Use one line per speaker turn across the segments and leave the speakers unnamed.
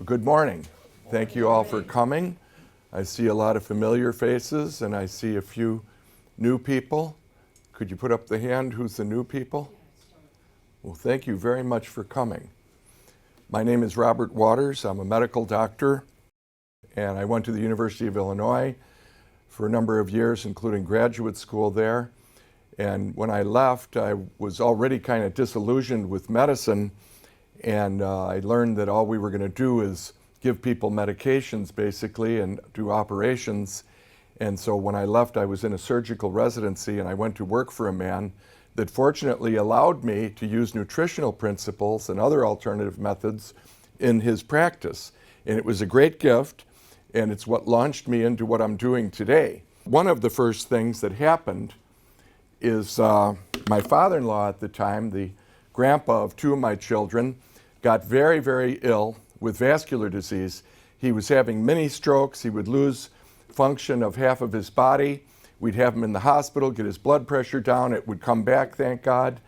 Good morning. Thank you all for coming. I see a lot of familiar faces and I see a few new people. Could you put up the hand who's the new people? Well, thank you very much for coming. My name is Robert Waters. I'm a medical doctor and I went to the University of Illinois for a number of years, including graduate school there. And when I left, I was already kind of disillusioned with medicine, and I learned that all we were going to do is give people medications, basically, and do operations. And so when I left, I was in a surgical residency, and I went to work for a man that fortunately allowed me to use nutritional principles and other alternative methods in his practice. And it was a great gift, and it's what launched me into what I'm doing today. One of the first things that happened is my father-in-law at the time, the grandpa of two of my children, got very, very ill with vascular disease. He was having mini strokes. He would lose function of half of his body. We'd have him in the hospital, get his blood pressure down. It would come back, thank God.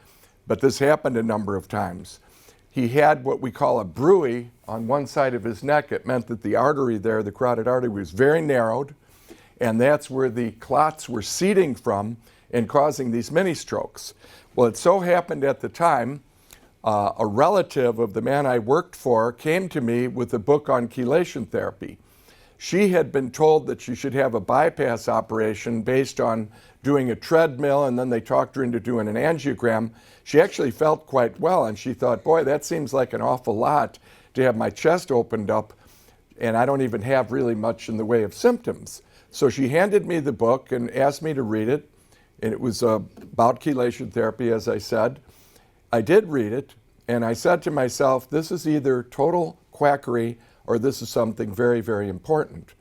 But this happened a number of times. He had what we call a bruit on one side of his neck. It meant that the artery there, the carotid artery, was very narrowed, and that's where the clots were seeding from and causing these mini strokes. Well, it so happened at the time, a relative of the man I worked for came to me with a book on chelation therapy. She had been told that she should have a bypass operation based on doing a treadmill, and then they talked her into doing an angiogram. She actually felt quite well, and she thought, boy, that seems like an awful lot to have my chest opened up, and I don't even have really much in the way of symptoms. So she handed me the book and asked me to read it, and it was about chelation therapy, as I said. I did read it, and I said to myself, this is either total quackery or this is something very, very important.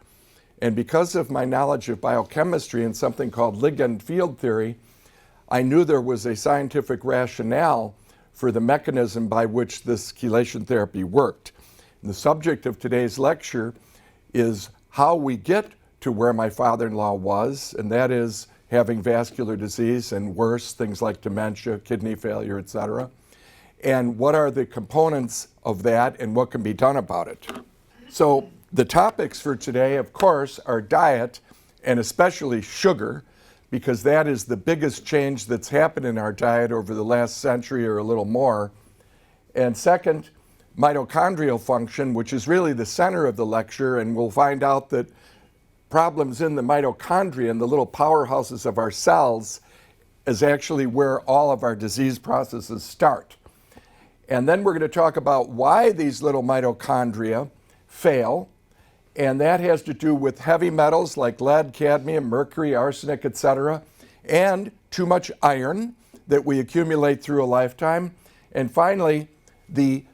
And because of my knowledge of biochemistry and something called ligand field theory, I knew there was a scientific rationale for the mechanism by which this chelation therapy worked. And the subject of today's lecture is how we get to where my father-in-law was, and that is having vascular disease and worse, things like dementia, kidney failure, etc. And what are the components of that and what can be done about it? So the topics for today, of course, are diet and especially sugar, because that is the biggest change that's happened in our diet over the last century or a little more. And second, mitochondrial function, which is really the center of the lecture, and we'll find out that problems in the mitochondria and the little powerhouses of our cells is actually where all of our disease processes start. And then we're going to talk about why these little mitochondria fail, and that has to do with heavy metals like lead, cadmium, mercury, arsenic, etc., and too much iron that we accumulate through a lifetime. And finally, the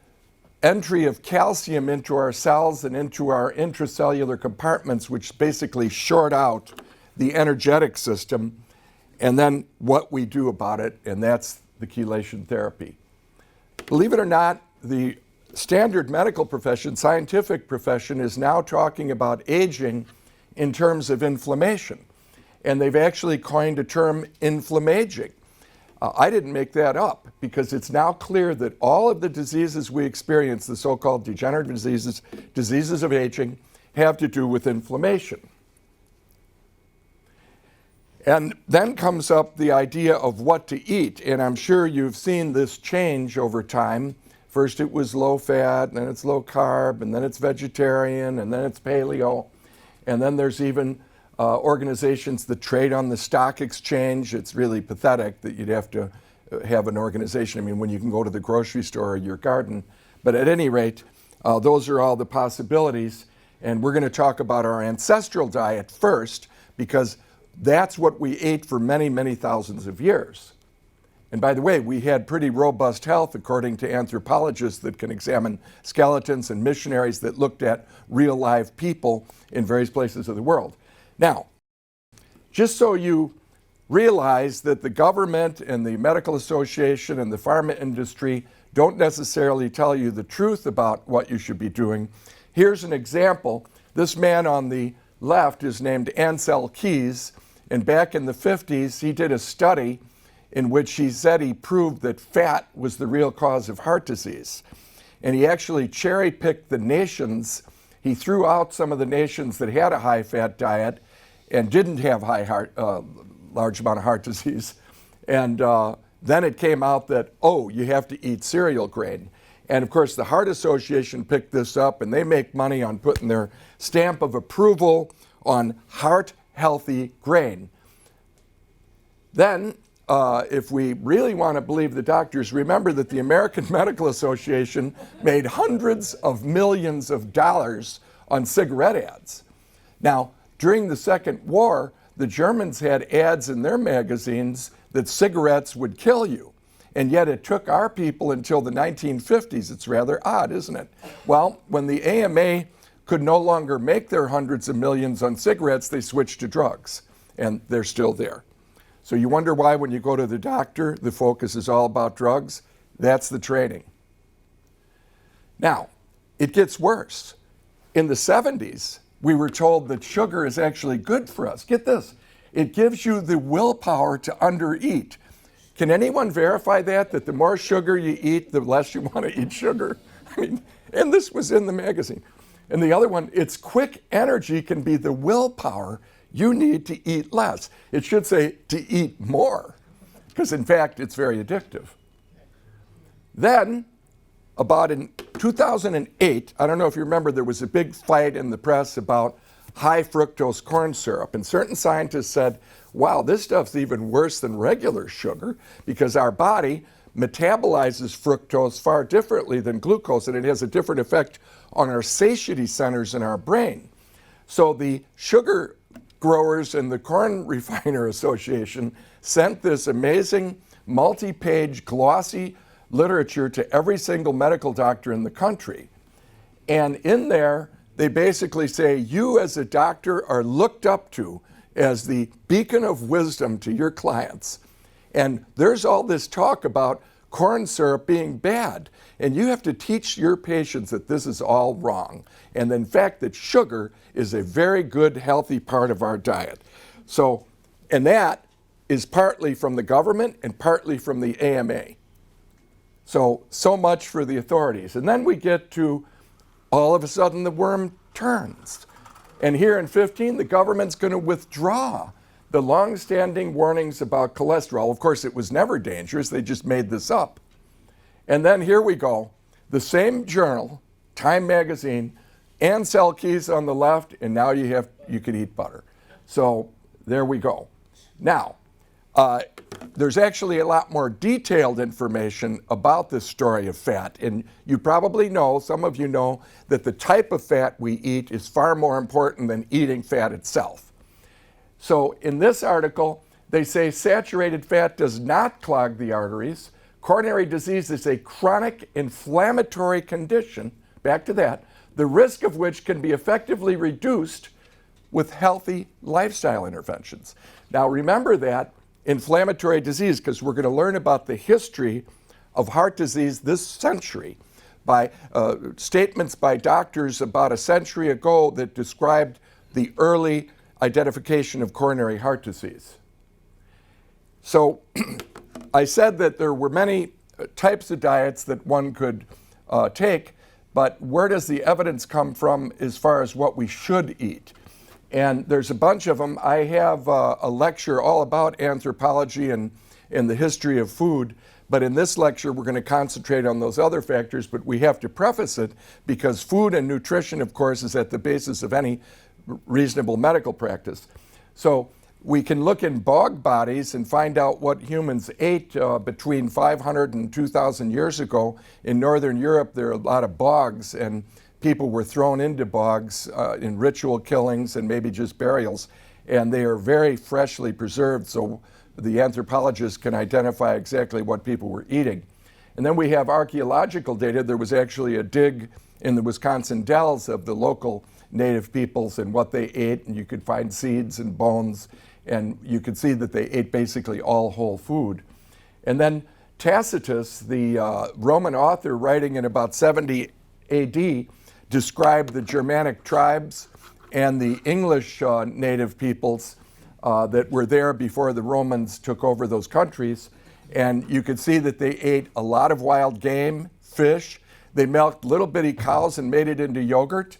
entry of calcium into our cells and into our intracellular compartments, which basically short out the energetic system, and then what we do about it, and that's the chelation therapy. Believe it or not, the standard medical profession, scientific profession, is now talking about aging in terms of inflammation. And they've actually coined a term, inflammaging. I didn't make that up, because it's now clear that all of the diseases we experience, the so-called degenerative diseases, diseases of aging, have to do with inflammation. And then comes up the idea of what to eat, and I'm sure you've seen this change over time. First it was low fat, and then it's low carb, and then it's vegetarian, and then it's paleo, and then there's even organizations that trade on the stock exchange. It's really pathetic that you'd have to have an organization, I mean, when you can go to the grocery store or your garden. But at any rate, those are all the possibilities, and we're going to talk about our ancestral diet first, because that's what we ate for many, many thousands of years. And by the way, we had pretty robust health according to anthropologists that can examine skeletons and missionaries that looked at real live people in various places of the world. Now, just so you realize that the government and the medical association and the pharma industry don't necessarily tell you the truth about what you should be doing, here's an example. This man on the left is named Ansel Keys, and back in the 50s, he did a study in which he said he proved that fat was the real cause of heart disease. and he actually cherry-picked the nations. He threw out some of the nations that had a high-fat diet and didn't have large amount of heart disease. And then it came out that, oh, you have to eat cereal grain. And of course, the Heart Association picked this up, and they make money on putting their stamp of approval on heart-healthy grain. Then, if we really want to believe the doctors, remember that the American Medical Association made hundreds of millions of dollars on cigarette ads. Now, during the Second War, the Germans had ads in their magazines that cigarettes would kill you. And yet it took our people until the 1950s. It's rather odd, isn't it? Well, when the AMA could no longer make their hundreds of millions on cigarettes, they switched to drugs, and they're still there. So you wonder why when you go to the doctor, the focus is all about drugs? That's the training. Now, it gets worse. In the 70s, we were told that sugar is actually good for us. Get this, it gives you the willpower to undereat. Can anyone verify that the more sugar you eat, the less you want to eat sugar? I mean, and this was in the magazine. And the other one, its quick energy can be the willpower you need to eat less. It should say to eat more, because in fact, it's very addictive. Then, about in 2008, I don't know if you remember, there was a big fight in the press about high fructose corn syrup. And certain scientists said, wow, this stuff's even worse than regular sugar because our body metabolizes fructose far differently than glucose, and it has a different effect on our satiety centers in our brain. So the sugar growers and the Corn Refiner Association sent this amazing multi-page glossy literature to every single medical doctor in the country. And in there, they basically say, you as a doctor are looked up to as the beacon of wisdom to your clients. And there's all this talk about corn syrup being bad. And you have to teach your patients that this is all wrong. And in fact, that sugar is a very good, healthy part of our diet. So, and that is partly from the government and partly from the AMA. So much for the authorities. And then we get to, all of a sudden, the worm turns. And here in 15, the government's going to withdraw the long-standing warnings about cholesterol. Of course, it was never dangerous. They just made this up. And then here we go. The same journal, Time Magazine, and Cell Keys on the left, and now you can eat butter. So there we go. Now, there's actually a lot more detailed information about this story of fat. And you probably know, some of you know, that the type of fat we eat is far more important than eating fat itself. So in this article, they say saturated fat does not clog the arteries. Coronary disease is a chronic inflammatory condition, back to that, the risk of which can be effectively reduced with healthy lifestyle interventions. Now remember that inflammatory disease, because we're going to learn about the history of heart disease this century by statements by doctors about a century ago that described the early identification of coronary heart disease. So I said that there were many types of diets that one could take, but where does the evidence come from as far as what we should eat? And there's a bunch of them. I have a lecture all about anthropology and the history of food, but in this lecture we're going to concentrate on those other factors, but we have to preface it because food and nutrition, of course, is at the basis of any reasonable medical practice. So we can look in bog bodies and find out what humans ate between 500 and 2,000 years ago. In Northern Europe, there are a lot of bogs, and people were thrown into bogs in ritual killings and maybe just burials, and they are very freshly preserved, so the anthropologists can identify exactly what people were eating. And then we have archaeological data. There was actually a dig in the Wisconsin Dells of the local native peoples and what they ate, and you could find seeds and bones, and you could see that they ate basically all whole food. And then Tacitus, the Roman author writing in about 70 AD, described the Germanic tribes and the English native peoples that were there before the Romans took over those countries. And you could see that they ate a lot of wild game, fish. They milked little bitty cows and made it into yogurt.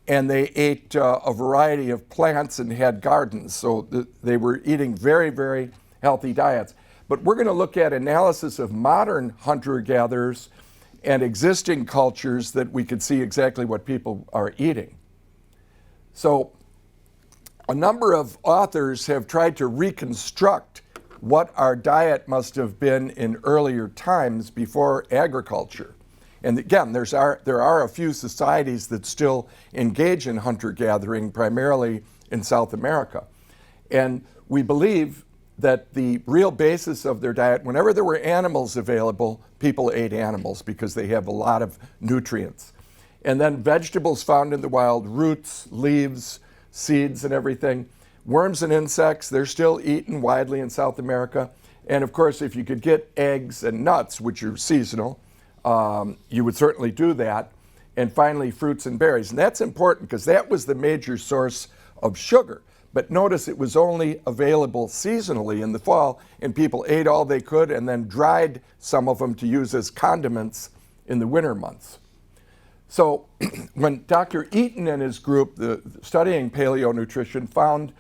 And they ate a variety of plants and had gardens. So they were eating very, very healthy diets. But we're going to look at analysis of modern hunter-gatherers and existing cultures that we could see exactly what people are eating. So a number of authors have tried to reconstruct what our diet must have been in earlier times before agriculture. And again, there are a few societies that still engage in hunter-gathering, primarily in South America. And we believe that the real basis of their diet, whenever there were animals available, people ate animals because they have a lot of nutrients. And then vegetables found in the wild, roots, leaves, seeds, and everything. Worms and insects, they're still eaten widely in South America. And of course, if you could get eggs and nuts, which are seasonal, you would certainly do that. And finally, fruits and berries. And that's important because that was the major source of sugar. But notice it was only available seasonally in the fall, and people ate all they could and then dried some of them to use as condiments in the winter months. So when Dr. Eaton and his group, studying paleonutrition, found,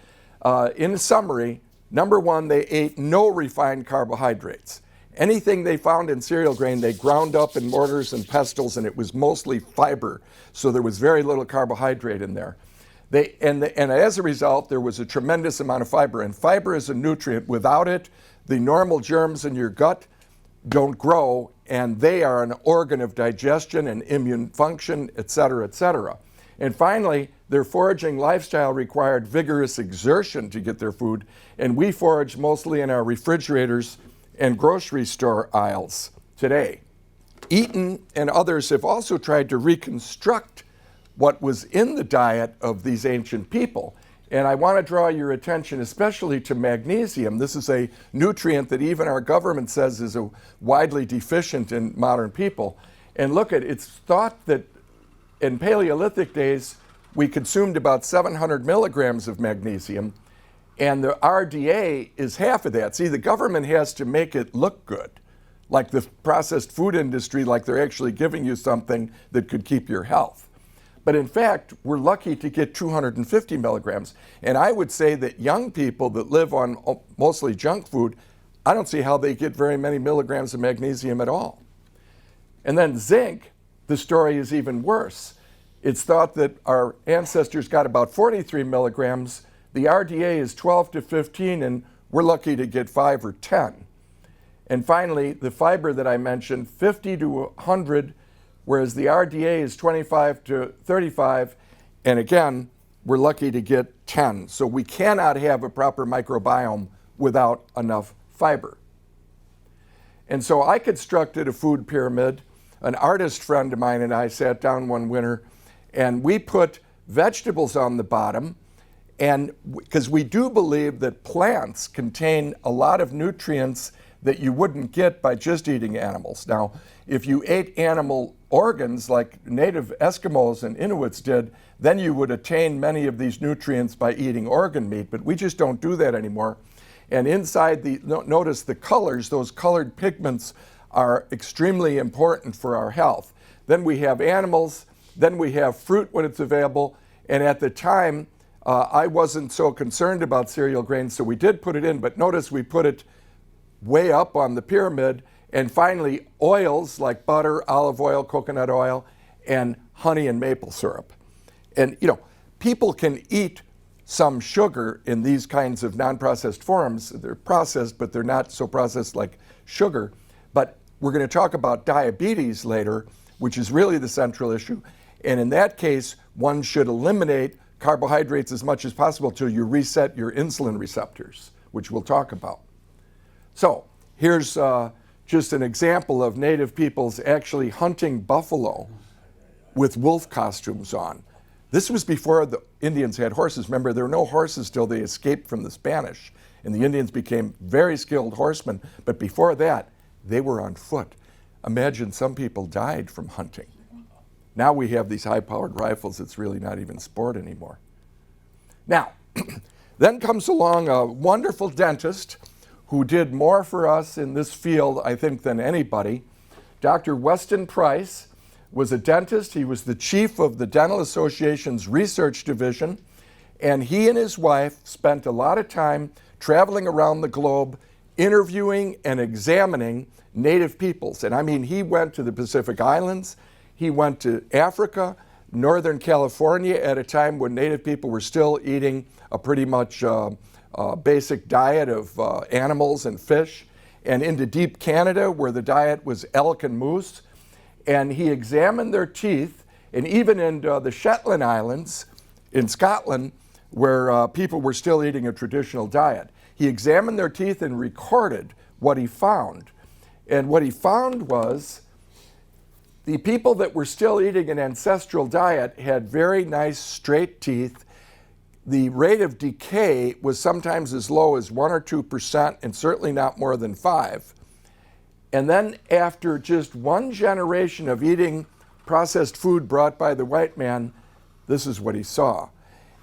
in summary, number one, they ate no refined carbohydrates. Anything they found in cereal grain, they ground up in mortars and pestles, and it was mostly fiber, so there was very little carbohydrate in there. And as a result, there was a tremendous amount of fiber, and fiber is a nutrient. Without it, the normal germs in your gut don't grow, and they are an organ of digestion and immune function, et cetera, et cetera. And finally, their foraging lifestyle required vigorous exertion to get their food, and we forage mostly in our refrigerators and grocery store aisles today. Eaton and others have also tried to reconstruct what was in the diet of these ancient people. And I want to draw your attention especially to magnesium. This is a nutrient that even our government says is widely deficient in modern people. And look it's thought that in Paleolithic days, we consumed about 700 milligrams of magnesium, and the RDA is half of that. See, the government has to make it look good, like the processed food industry, like they're actually giving you something that could keep your health. But in fact, we're lucky to get 250 milligrams. And I would say that young people that live on mostly junk food, I don't see how they get very many milligrams of magnesium at all. And then zinc, the story is even worse. It's thought that our ancestors got about 43 milligrams. The RDA is 12 to 15, and we're lucky to get 5 or 10. And finally, the fiber that I mentioned, 50 to 100, whereas the RDA is 25 to 35, and again, we're lucky to get 10. So we cannot have a proper microbiome without enough fiber. And so I constructed a food pyramid. An artist friend of mine and I sat down one winter, and we put vegetables on the bottom, and because we do believe that plants contain a lot of nutrients that you wouldn't get by just eating animals. Now, if you ate animal organs like native Eskimos and Inuits did, then you would attain many of these nutrients by eating organ meat, but we just don't do that anymore. And inside notice the colors, those colored pigments are extremely important for our health. Then we have animals, then we have fruit when it's available, and at the time, I wasn't so concerned about cereal grains, so we did put it in, but notice we put it way up on the pyramid, and finally oils like butter, olive oil, coconut oil, and honey and maple syrup. And people can eat some sugar in these kinds of non-processed forms. They're processed, but they're not so processed like sugar. But we're going to talk about diabetes later, which is really the central issue. And in that case, one should eliminate carbohydrates as much as possible till you reset your insulin receptors, which we'll talk about. So here's just an example of native peoples actually hunting buffalo with wolf costumes on. This was before the Indians had horses. Remember, there were no horses till they escaped from the Spanish, and the Indians became very skilled horsemen. But before that, they were on foot. Imagine some people died from hunting. Now we have these high-powered rifles. It's really not even sport anymore. Now, then comes along a wonderful dentist who did more for us in this field, I think, than anybody, Dr. Weston Price. was a dentist. He was the chief of the Dental Association's research division, and he and his wife spent a lot of time traveling around the globe interviewing and examining native peoples. And I mean, he went to the Pacific Islands, he went to Africa, Northern California at a time when native people were still eating a pretty much basic diet of animals and fish, and into deep Canada where the diet was elk and moose. And he examined their teeth, and even in the Shetland Islands in Scotland, where people were still eating a traditional diet. He examined their teeth and recorded what he found. And what he found was the people that were still eating an ancestral diet had very nice straight teeth. The rate of decay was sometimes as low as 1 or 2%, and certainly not more than 5%. And then after just one generation of eating processed food brought by the white man, this is what he saw.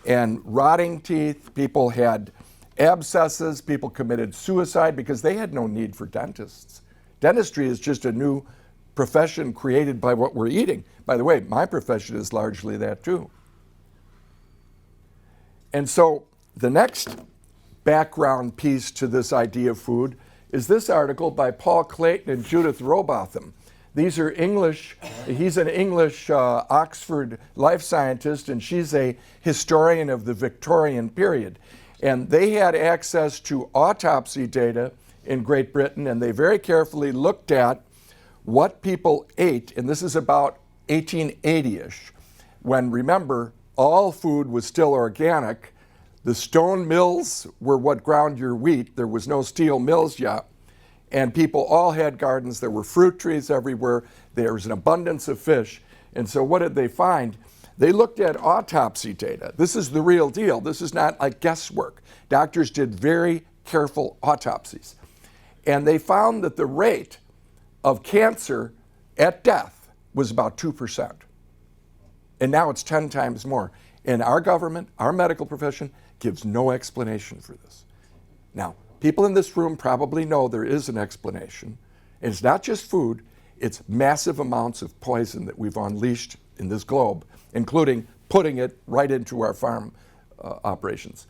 And rotting teeth, people had abscesses, people committed suicide because they had no need for dentists. Dentistry is just a new profession created by what we're eating. By the way, my profession is largely that too. And so the next background piece to this idea of food is this article by Paul Clayton and Judith Robotham. These are English, he's an English Oxford life scientist, and she's a historian of the Victorian period. And they had access to autopsy data in Great Britain, and they very carefully looked at what people ate, and this is about 1880-ish, when, remember, all food was still organic. The stone mills were what ground your wheat. There was no steel mills yet. And people all had gardens. There were fruit trees everywhere. There was an abundance of fish. And so what did they find? They looked at autopsy data. This is the real deal. This is not like guesswork. Doctors did very careful autopsies. And they found that the rate of cancer at death was about 2%. And now it's 10 times more. And our government, our medical profession, gives no explanation for this. Now, people in this room probably know there is an explanation. And it's not just food, it's massive amounts of poison that we've unleashed in this globe, including putting it right into our farm operations.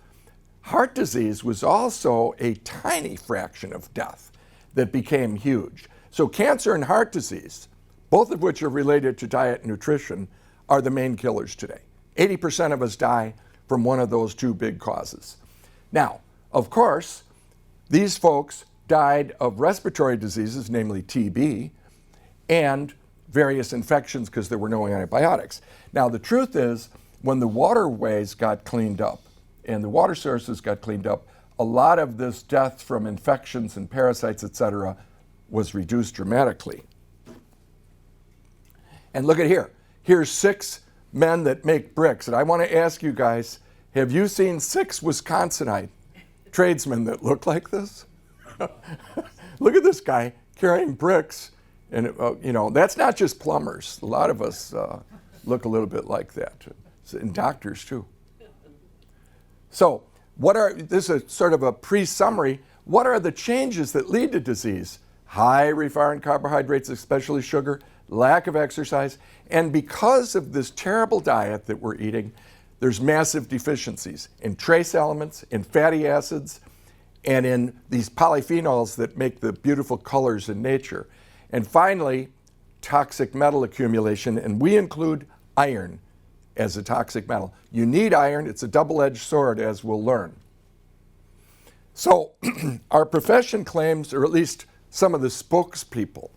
Heart disease was also a tiny fraction of death that became huge. So cancer and heart disease, both of which are related to diet and nutrition, are the main killers today. 80% of us die from one of those two big causes. Now, of course, these folks died of respiratory diseases, namely TB, and various infections because there were no antibiotics. Now, the truth is, when the waterways got cleaned up and the water sources got cleaned up, a lot of this death from infections and parasites, et cetera, was reduced dramatically. And look at here. Here's 6 men that make bricks. And I want to ask you guys, have you seen 6 Wisconsinite tradesmen that look like this? Look at this guy carrying bricks. And, that's not just plumbers. A lot of us look a little bit like that. And doctors, too. So, this is sort of a pre-summary. What are the changes that lead to disease? High refined carbohydrates, especially sugar, lack of exercise, and because of this terrible diet that we're eating, there's massive deficiencies in trace elements, in fatty acids, and in these polyphenols that make the beautiful colors in nature. And finally, toxic metal accumulation, and we include iron as a toxic metal. You need iron, it's a double-edged sword, as we'll learn. So our profession claims, or at least some of the spokespeople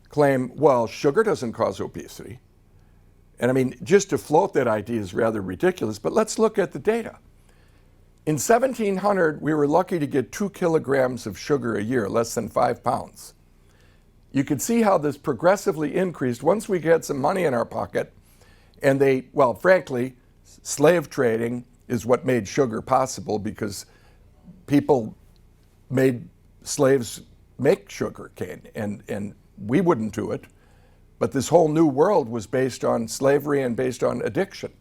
claim, well, sugar doesn't cause obesity. And I mean, just to float that idea is rather ridiculous, but let's look at the data. In 1700, we were lucky to get 2 kilograms of sugar a year, less than 5 pounds. You could see how this progressively increased once we had some money in our pocket, and frankly, slave trading is what made sugar possible because people made slaves make sugar cane, and we wouldn't do it. But this whole new world was based on slavery and based on addiction.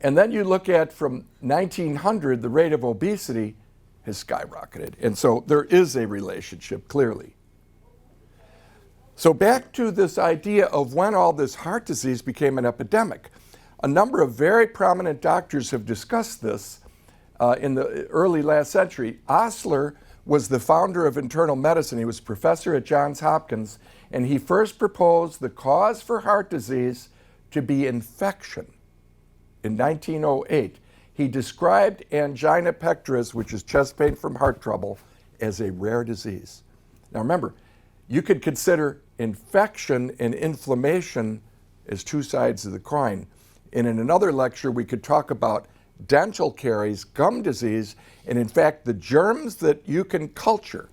And then you look at from 1900, the rate of obesity has skyrocketed. And so there is a relationship, clearly. So back to this idea of when all this heart disease became an epidemic. A number of very prominent doctors have discussed this in the early last century. Osler was the founder of internal medicine. He was professor at Johns Hopkins, and he first proposed the cause for heart disease to be infection in 1908. He described angina pectoris, which is chest pain from heart trouble, as a rare disease. Now remember, you could consider infection and inflammation as two sides of the coin. And in another lecture, we could talk about dental caries, gum disease, and in fact, the germs that you can culture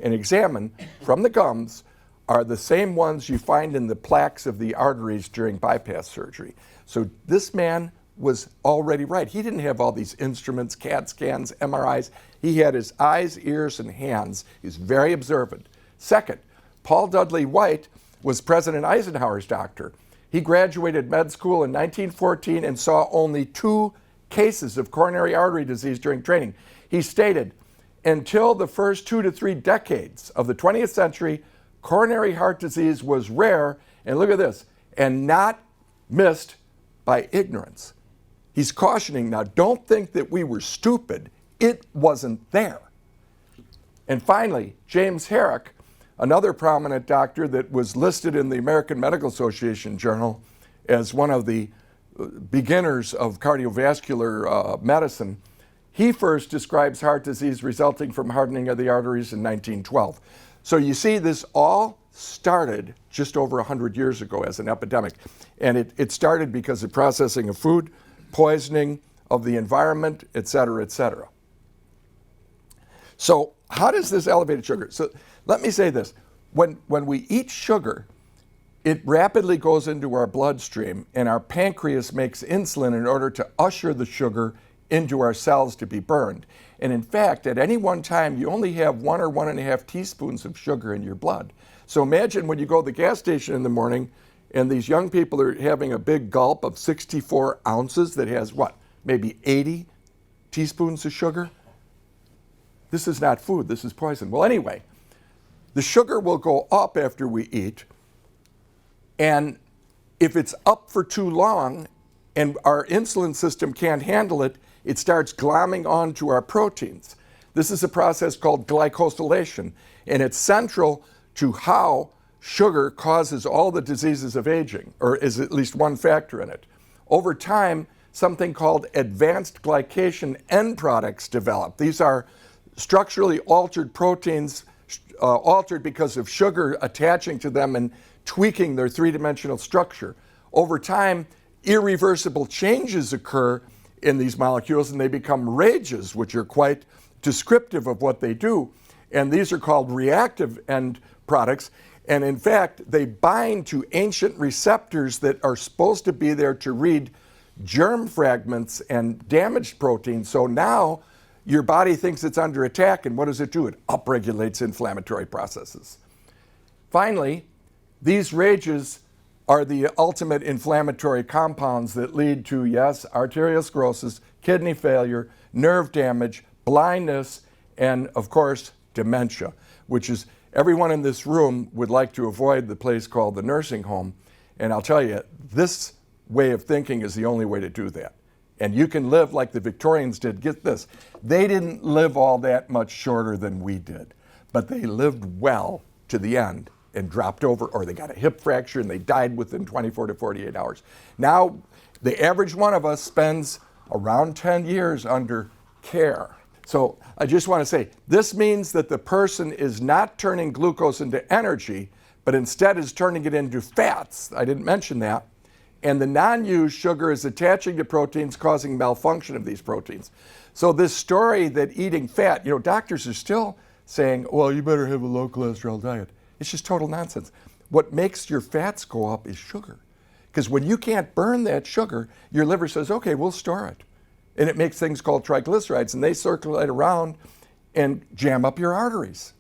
and examine from the gums are the same ones you find in the plaques of the arteries during bypass surgery. So this man was already right. He didn't have all these instruments, CAT scans, MRIs. He had his eyes, ears, and hands. He's very observant. Second, Paul Dudley White was President Eisenhower's doctor. He graduated med school in 1914 and saw only 2 cases of coronary artery disease during training. He stated, until the first 2 to 3 decades of the 20th century, coronary heart disease was rare, and look at this, and not missed by ignorance. He's cautioning now, don't think that we were stupid. It wasn't there. And finally, James Herrick, another prominent doctor that was listed in the American Medical Association Journal as one of the beginners of cardiovascular medicine, he first describes heart disease resulting from hardening of the arteries in 1912. So you see, this all started just over 100 years ago as an epidemic. And it started because of processing of food, poisoning of the environment, et cetera, et cetera. So how does this elevated sugar? So let me say this. When we eat sugar, it rapidly goes into our bloodstream, and our pancreas makes insulin in order to usher the sugar into our cells to be burned. And in fact, at any one time, you only have 1 or 1.5 teaspoons of sugar in your blood. So imagine when you go to the gas station in the morning, and these young people are having a big gulp of 64 ounces that has what, maybe 80 teaspoons of sugar? This is not food, this is poison. Well, anyway, the sugar will go up after we eat, and if it's up for too long and our insulin system can't handle it, it starts glomming onto our proteins. This is a process called glycosylation, and it's central to how sugar causes all the diseases of aging, or is at least one factor in it. Over time, something called advanced glycation end products develop. These are structurally altered proteins, altered because of sugar attaching to them and tweaking their three-dimensional structure. Over time, irreversible changes occur in these molecules, and they become RAGEs, which are quite descriptive of what they do. And these are called reactive end products. And in fact, they bind to ancient receptors that are supposed to be there to read germ fragments and damaged proteins. So now your body thinks it's under attack, and what does it do? It upregulates inflammatory processes. Finally, these RAGEs are the ultimate inflammatory compounds that lead to, yes, arteriosclerosis, kidney failure, nerve damage, blindness, and of course, dementia, which is everyone in this room would like to avoid the place called the nursing home. And I'll tell you, this way of thinking is the only way to do that. And you can live like the Victorians did. Get this, they didn't live all that much shorter than we did, but they lived well to the end and dropped over, or they got a hip fracture and they died within 24 to 48 hours. Now, the average one of us spends around 10 years under care. So I just want to say, this means that the person is not turning glucose into energy, but instead is turning it into fats. I didn't mention that. And the non-used sugar is attaching to proteins, causing malfunction of these proteins. So this story that eating fat, doctors are still saying, well, you better have a low cholesterol diet. It's just total nonsense. What makes your fats go up is sugar. Because when you can't burn that sugar, your liver says, okay, we'll store it. And it makes things called triglycerides, and they circulate around and jam up your arteries.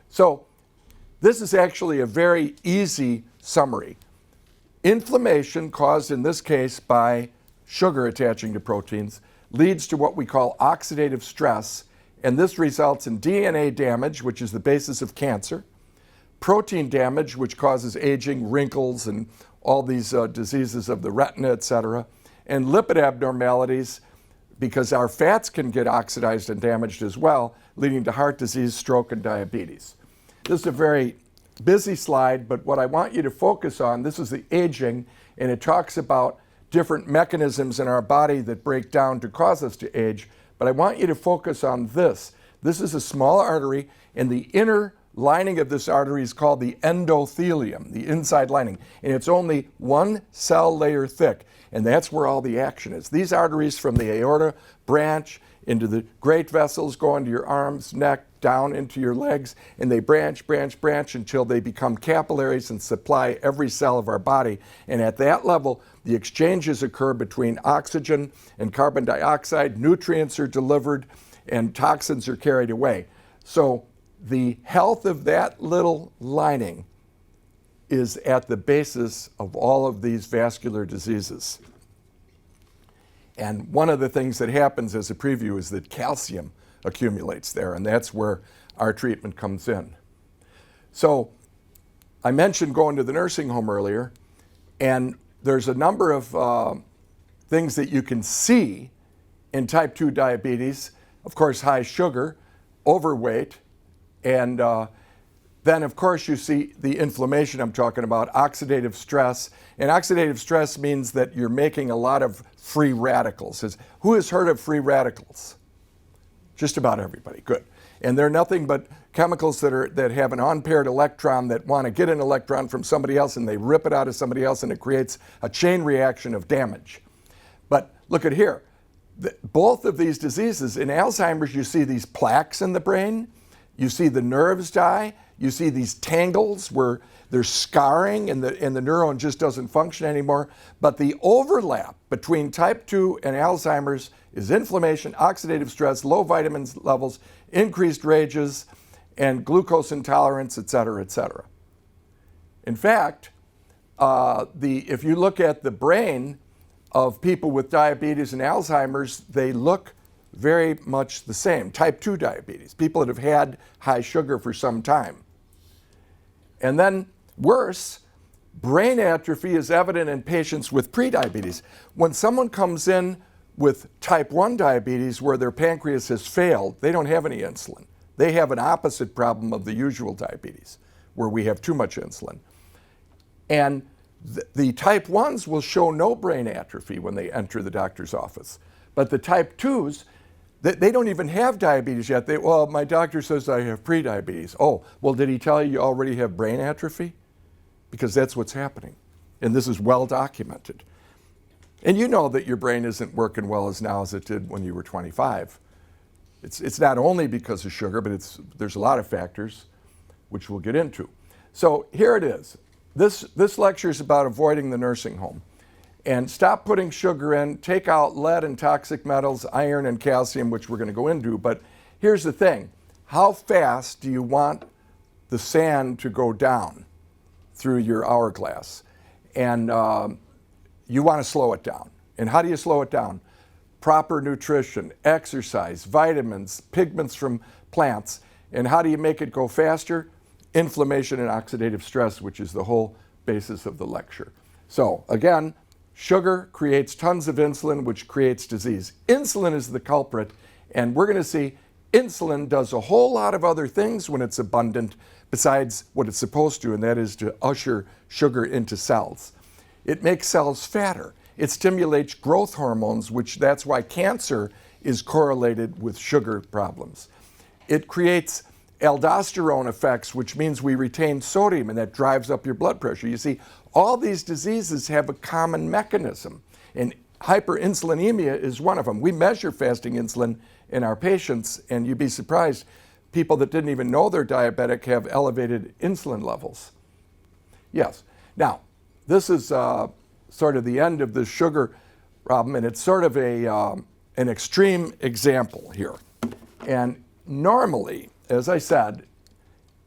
So this is actually a very easy summary. Inflammation, caused in this case by sugar attaching to proteins, leads to what we call oxidative stress, and this results in DNA damage, which is the basis of cancer, protein damage, which causes aging, wrinkles, and all these diseases of the retina, etc., and lipid abnormalities, because our fats can get oxidized and damaged as well, leading to heart disease, stroke, and diabetes. This is a very busy slide, but what I want you to focus on, this is the aging, and it talks about different mechanisms in our body that break down to cause us to age, but I want you to focus on this. This is a small artery, and the inner lining of this artery is called the endothelium, the inside lining, and it's only one cell layer thick, and that's where all the action is. These arteries from the aorta branch into the great vessels, go into your arms, neck, down into your legs, and they branch until they become capillaries and supply every cell of our body. And at that level, the exchanges occur between oxygen and carbon dioxide, nutrients are delivered, and toxins are carried away. So the health of that little lining is at the basis of all of these vascular diseases. And one of the things that happens as a preview is that calcium accumulates there, and that's where our treatment comes in. So I mentioned going to the nursing home earlier, and there's a number of things that you can see in type 2 diabetes. Of course, high sugar, overweight, and then of course you see the inflammation I'm talking about, oxidative stress. And oxidative stress means that you're making a lot of free radicals. Who has heard of free radicals? Just about everybody, good. And they're nothing but chemicals that have an unpaired electron that want to get an electron from somebody else, and they rip it out of somebody else, and it creates a chain reaction of damage. But look at here, both of these diseases, in Alzheimer's you see these plaques in the brain, you see the nerves die, you see these tangles where there's scarring and the neuron just doesn't function anymore. But the overlap between type 2 and Alzheimer's is inflammation, oxidative stress, low vitamin levels, increased rages, and glucose intolerance, et cetera, et cetera. In fact, if you look at the brain of people with diabetes and Alzheimer's, they look very much the same. Type 2 diabetes, people that have had high sugar for some time. And then worse, brain atrophy is evident in patients with prediabetes. When someone comes in with type 1 diabetes where their pancreas has failed, they don't have any insulin. They have an opposite problem of the usual diabetes, where we have too much insulin. And the type 1s will show no brain atrophy when they enter the doctor's office. But the type 2s, they don't even have diabetes yet. Well, my doctor says I have prediabetes. Oh, well, did he tell you already have brain atrophy? Because that's what's happening. And this is well documented. And you know that your brain isn't working well as now as it did when you were 25. It's not only because of sugar, but there's a lot of factors which we'll get into. So here it is. This lecture is about avoiding the nursing home. And stop putting sugar in, take out lead and toxic metals, iron and calcium, which we're going to go into. But here's the thing. How fast do you want the sand to go down through your hourglass? And you want to slow it down. And how do you slow it down? Proper nutrition, exercise, vitamins, pigments from plants. And how do you make it go faster? Inflammation and oxidative stress, which is the whole basis of the lecture. So again, sugar creates tons of insulin, which creates disease. Insulin is the culprit, and we're going to see insulin does a whole lot of other things when it's abundant besides what it's supposed to, and that is to usher sugar into cells. It makes cells fatter. It stimulates growth hormones, which that's why cancer is correlated with sugar problems. It creates aldosterone effects, which means we retain sodium, and that drives up your blood pressure. You see, all these diseases have a common mechanism, and hyperinsulinemia is one of them. We measure fasting insulin in our patients, and you'd be surprised, people that didn't even know they're diabetic have elevated insulin levels. Yes. Now, this is sort of the end of the sugar problem, and it's sort of an extreme example here. And normally, as I said,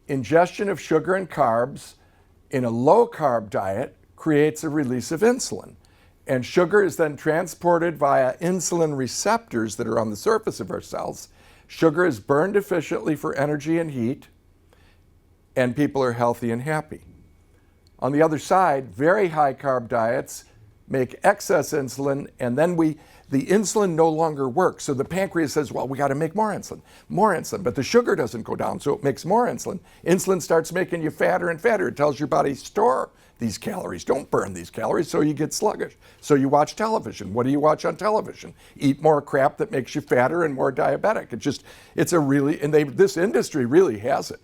ingestion of sugar and carbs in a low-carb diet creates a release of insulin. And sugar is then transported via insulin receptors that are on the surface of our cells. Sugar is burned efficiently for energy and heat. and people are healthy and happy. On the other side, very high carb diets make excess insulin, and then the insulin no longer works. So the pancreas says, well, we got to make more insulin, but the sugar doesn't go down, so it makes more insulin. Insulin starts making you fatter and fatter. It tells your body, store these calories, don't burn these calories, so you get sluggish. So you watch television. What do you watch on television? Eat more crap that makes you fatter and more diabetic. This industry really has it.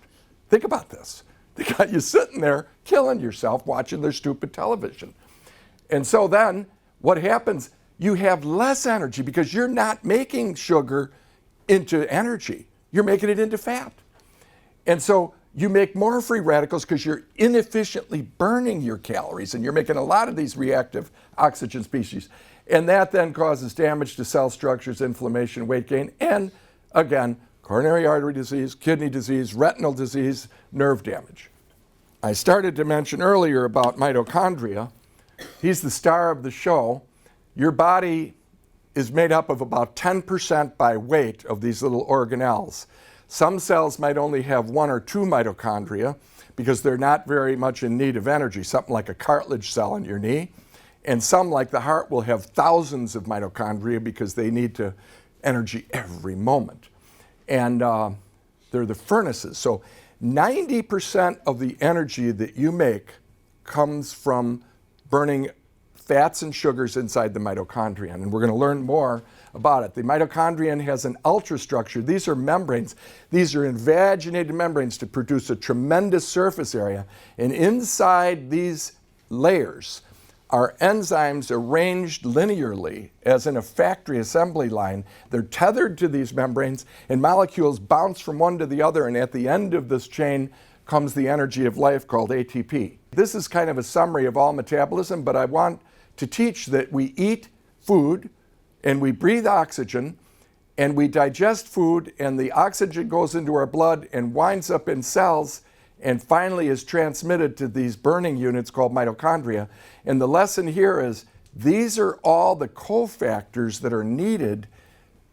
Think about this. They got you sitting there killing yourself watching their stupid television. And so then what happens, you have less energy because you're not making sugar into energy. You're making it into fat. And so you make more free radicals because you're inefficiently burning your calories, and you're making a lot of these reactive oxygen species. And that then causes damage to cell structures, inflammation, weight gain, and again, coronary artery disease, kidney disease, retinal disease, nerve damage. I started to mention earlier about mitochondria. He's the star of the show. Your body is made up of about 10% by weight of these little organelles. Some cells might only have 1 or 2 mitochondria because they're not very much in need of energy, something like a cartilage cell in your knee. And some, like the heart, will have thousands of mitochondria because they need energy every moment. And they're the furnaces. So 90% of the energy that you make comes from burning fats and sugars inside the mitochondrion, and we're going to learn more about it. The mitochondrion has an ultrastructure. These are membranes. These are invaginated membranes to produce a tremendous surface area, and inside these layers are enzymes arranged linearly as in a factory assembly line. They're tethered to these membranes, and molecules bounce from one to the other, and at the end of this chain comes the energy of life called ATP. This is kind of a summary of all metabolism, but I want to teach that we eat food and we breathe oxygen and we digest food, and the oxygen goes into our blood and winds up in cells and finally is transmitted to these burning units called mitochondria. And the lesson here is these are all the cofactors that are needed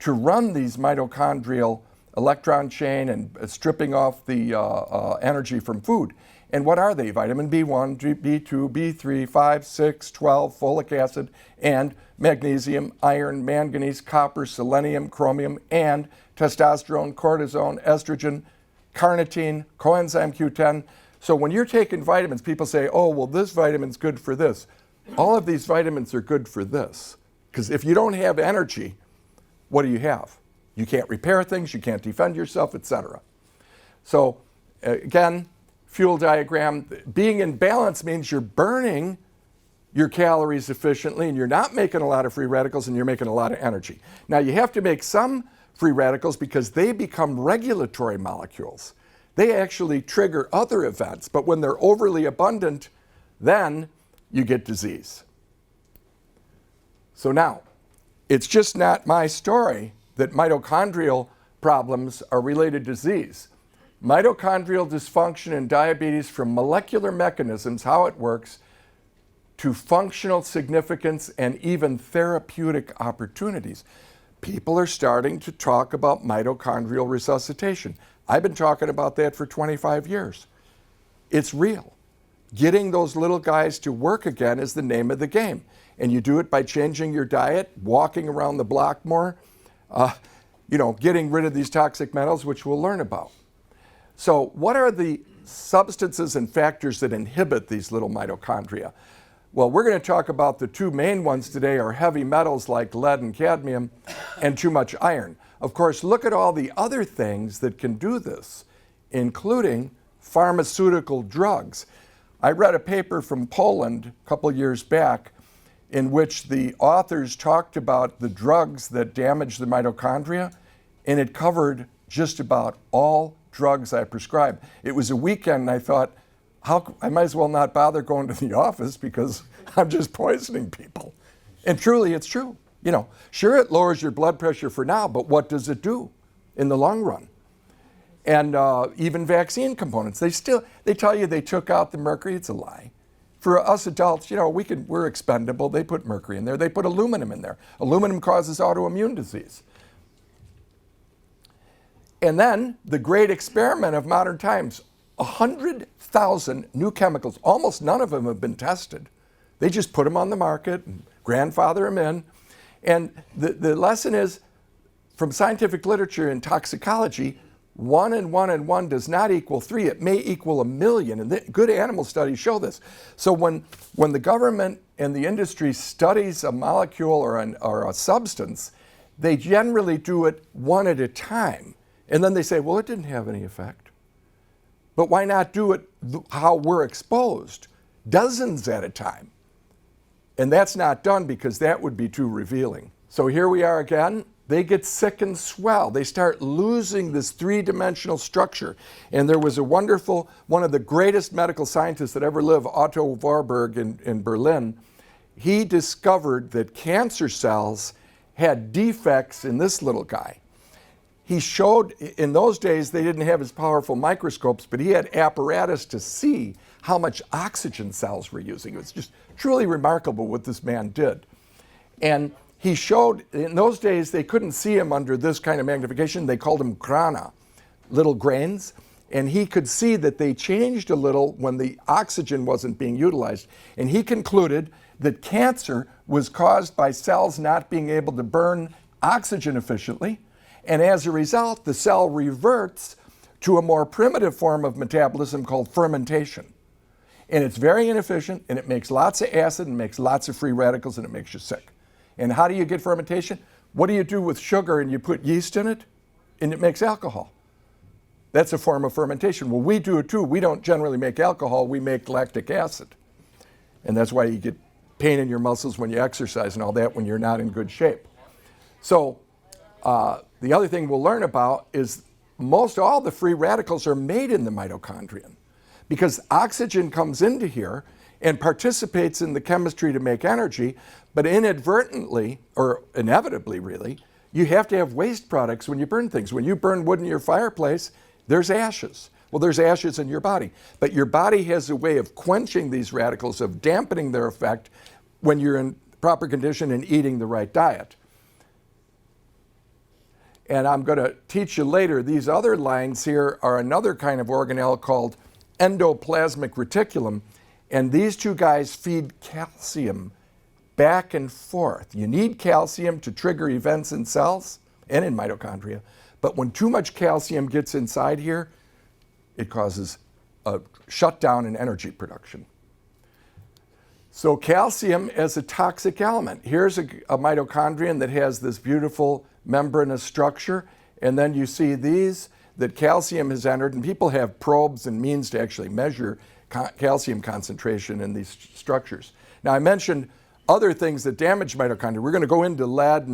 to run these mitochondrial electron chain and stripping off the energy from food. And what are they? Vitamin B1, B2, B3, 5, 6, 12, folic acid, and magnesium, iron, manganese, copper, selenium, chromium, and testosterone, cortisone, estrogen, carnitine, coenzyme Q10. So when you're taking vitamins, people say, oh, well, this vitamin's good for this. All of these vitamins are good for this. Because if you don't have energy, what do you have? You can't repair things, you can't defend yourself, etc. So again, fuel diagram, being in balance means you're burning your calories efficiently and you're not making a lot of free radicals and you're making a lot of energy. Now you have to make some free radicals because they become regulatory molecules. They actually trigger other events, but when they're overly abundant, then you get disease. So now, it's just not my story that mitochondrial problems are related to disease. Mitochondrial dysfunction and diabetes, from molecular mechanisms, how it works, to functional significance and even therapeutic opportunities. People are starting to talk about mitochondrial resuscitation. I've been talking about that for 25 years. It's real. Getting those little guys to work again is the name of the game. And you do it by changing your diet, walking around the block more, getting rid of these toxic metals, which we'll learn about. So what are the substances and factors that inhibit these little mitochondria? Well, we're going to talk about the two main ones today are heavy metals like lead and cadmium and too much iron. Of course, look at all the other things that can do this, including pharmaceutical drugs. I read a paper from Poland a couple years back in which the authors talked about the drugs that damage the mitochondria, and it covered just about all drugs I prescribe. It was a weekend and I thought, I might as well not bother going to the office because I'm just poisoning people. And truly, it's true. Sure, it lowers your blood pressure for now, but what does it do in the long run? And even vaccine components, they tell you they took out the mercury. It's a lie. For us adults, we're expendable. They put mercury in there. They put aluminum in there. Aluminum causes autoimmune disease. And then the great experiment of modern times, 100,000 new chemicals. Almost none of them have been tested. They just put them on the market and grandfather them in. And the lesson is, from scientific literature in toxicology, 1 and 1 and 1 does not equal 3. It may equal 1,000,000, and good animal studies show this. So when the government and the industry studies a molecule or a substance, they generally do it one at a time. And then they say, well, it didn't have any effect. But why not do it how we're exposed, dozens at a time? And that's not done because that would be too revealing. So here we are again. They get sick and swell. They start losing this three-dimensional structure. And there was a wonderful, one of the greatest medical scientists that ever lived, Otto Warburg in Berlin. He discovered that cancer cells had defects in this little guy. He showed, in those days, they didn't have as powerful microscopes, but he had apparatus to see how much oxygen cells were using. It was just truly remarkable what this man did. And he showed, in those days, they couldn't see him under this kind of magnification. They called him grana, little grains. And he could see that they changed a little when the oxygen wasn't being utilized. And he concluded that cancer was caused by cells not being able to burn oxygen efficiently. And as a result, the cell reverts to a more primitive form of metabolism called fermentation. And it's very inefficient, and it makes lots of acid and makes lots of free radicals, and it makes you sick. And how do you get fermentation? What do you do with sugar and you put yeast in it? And it makes alcohol. That's a form of fermentation. Well, we do it too. We don't generally make alcohol, we make lactic acid. And that's why you get pain in your muscles when you exercise and all that when you're not in good shape. So the other thing we'll learn about is most all the free radicals are made in the mitochondrion because oxygen comes into here and participates in the chemistry to make energy, but inadvertently, or inevitably really, you have to have waste products when you burn things. When you burn wood in your fireplace, there's ashes. Well, there's ashes in your body, but your body has a way of quenching these radicals, of dampening their effect when you're in proper condition and eating the right diet. And I'm going to teach you later, these other lines here are another kind of organelle called endoplasmic reticulum. And these two guys feed calcium back and forth. You need calcium to trigger events in cells and in mitochondria. But when too much calcium gets inside here, it causes a shutdown in energy production. So calcium as a toxic element. Here's a mitochondrion that has this beautiful membranous structure. And then you see these that calcium has entered. And people have probes and means to actually measure calcium concentration in these structures. Now, I mentioned other things that damage mitochondria. We're going to go into lead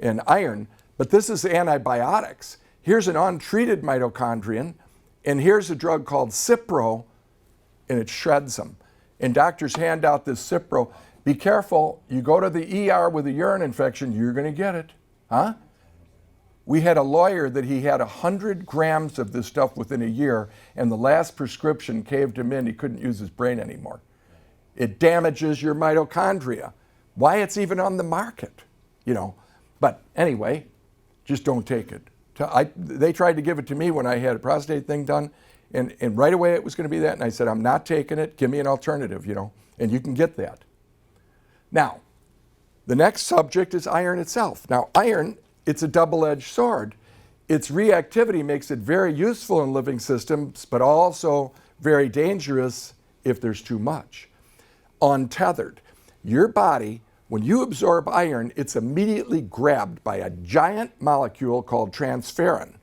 and iron, but this is antibiotics. Here's an untreated mitochondrion, and here's a drug called Cipro, and it shreds them. And doctors hand out this Cipro. Be careful, you go to the ER with a urine infection, you're going to get it. Huh? We had a lawyer that he had 100 grams of this stuff within a year, and the last prescription caved him in. He couldn't use his brain anymore. It damages your mitochondria. Why it's even on the market, you know. But anyway, just don't take it. They tried to give it to me when I had a prostate thing done, and right away it was going to be that, and I said, I'm not taking it. Give me an alternative, you know, and you can get that. Now, the next subject is iron itself. Now, iron, it's a double-edged sword. Its reactivity makes it very useful in living systems, but also very dangerous if there's too much. Untethered. Your body, when you absorb iron, it's immediately grabbed by a giant molecule called transferrin.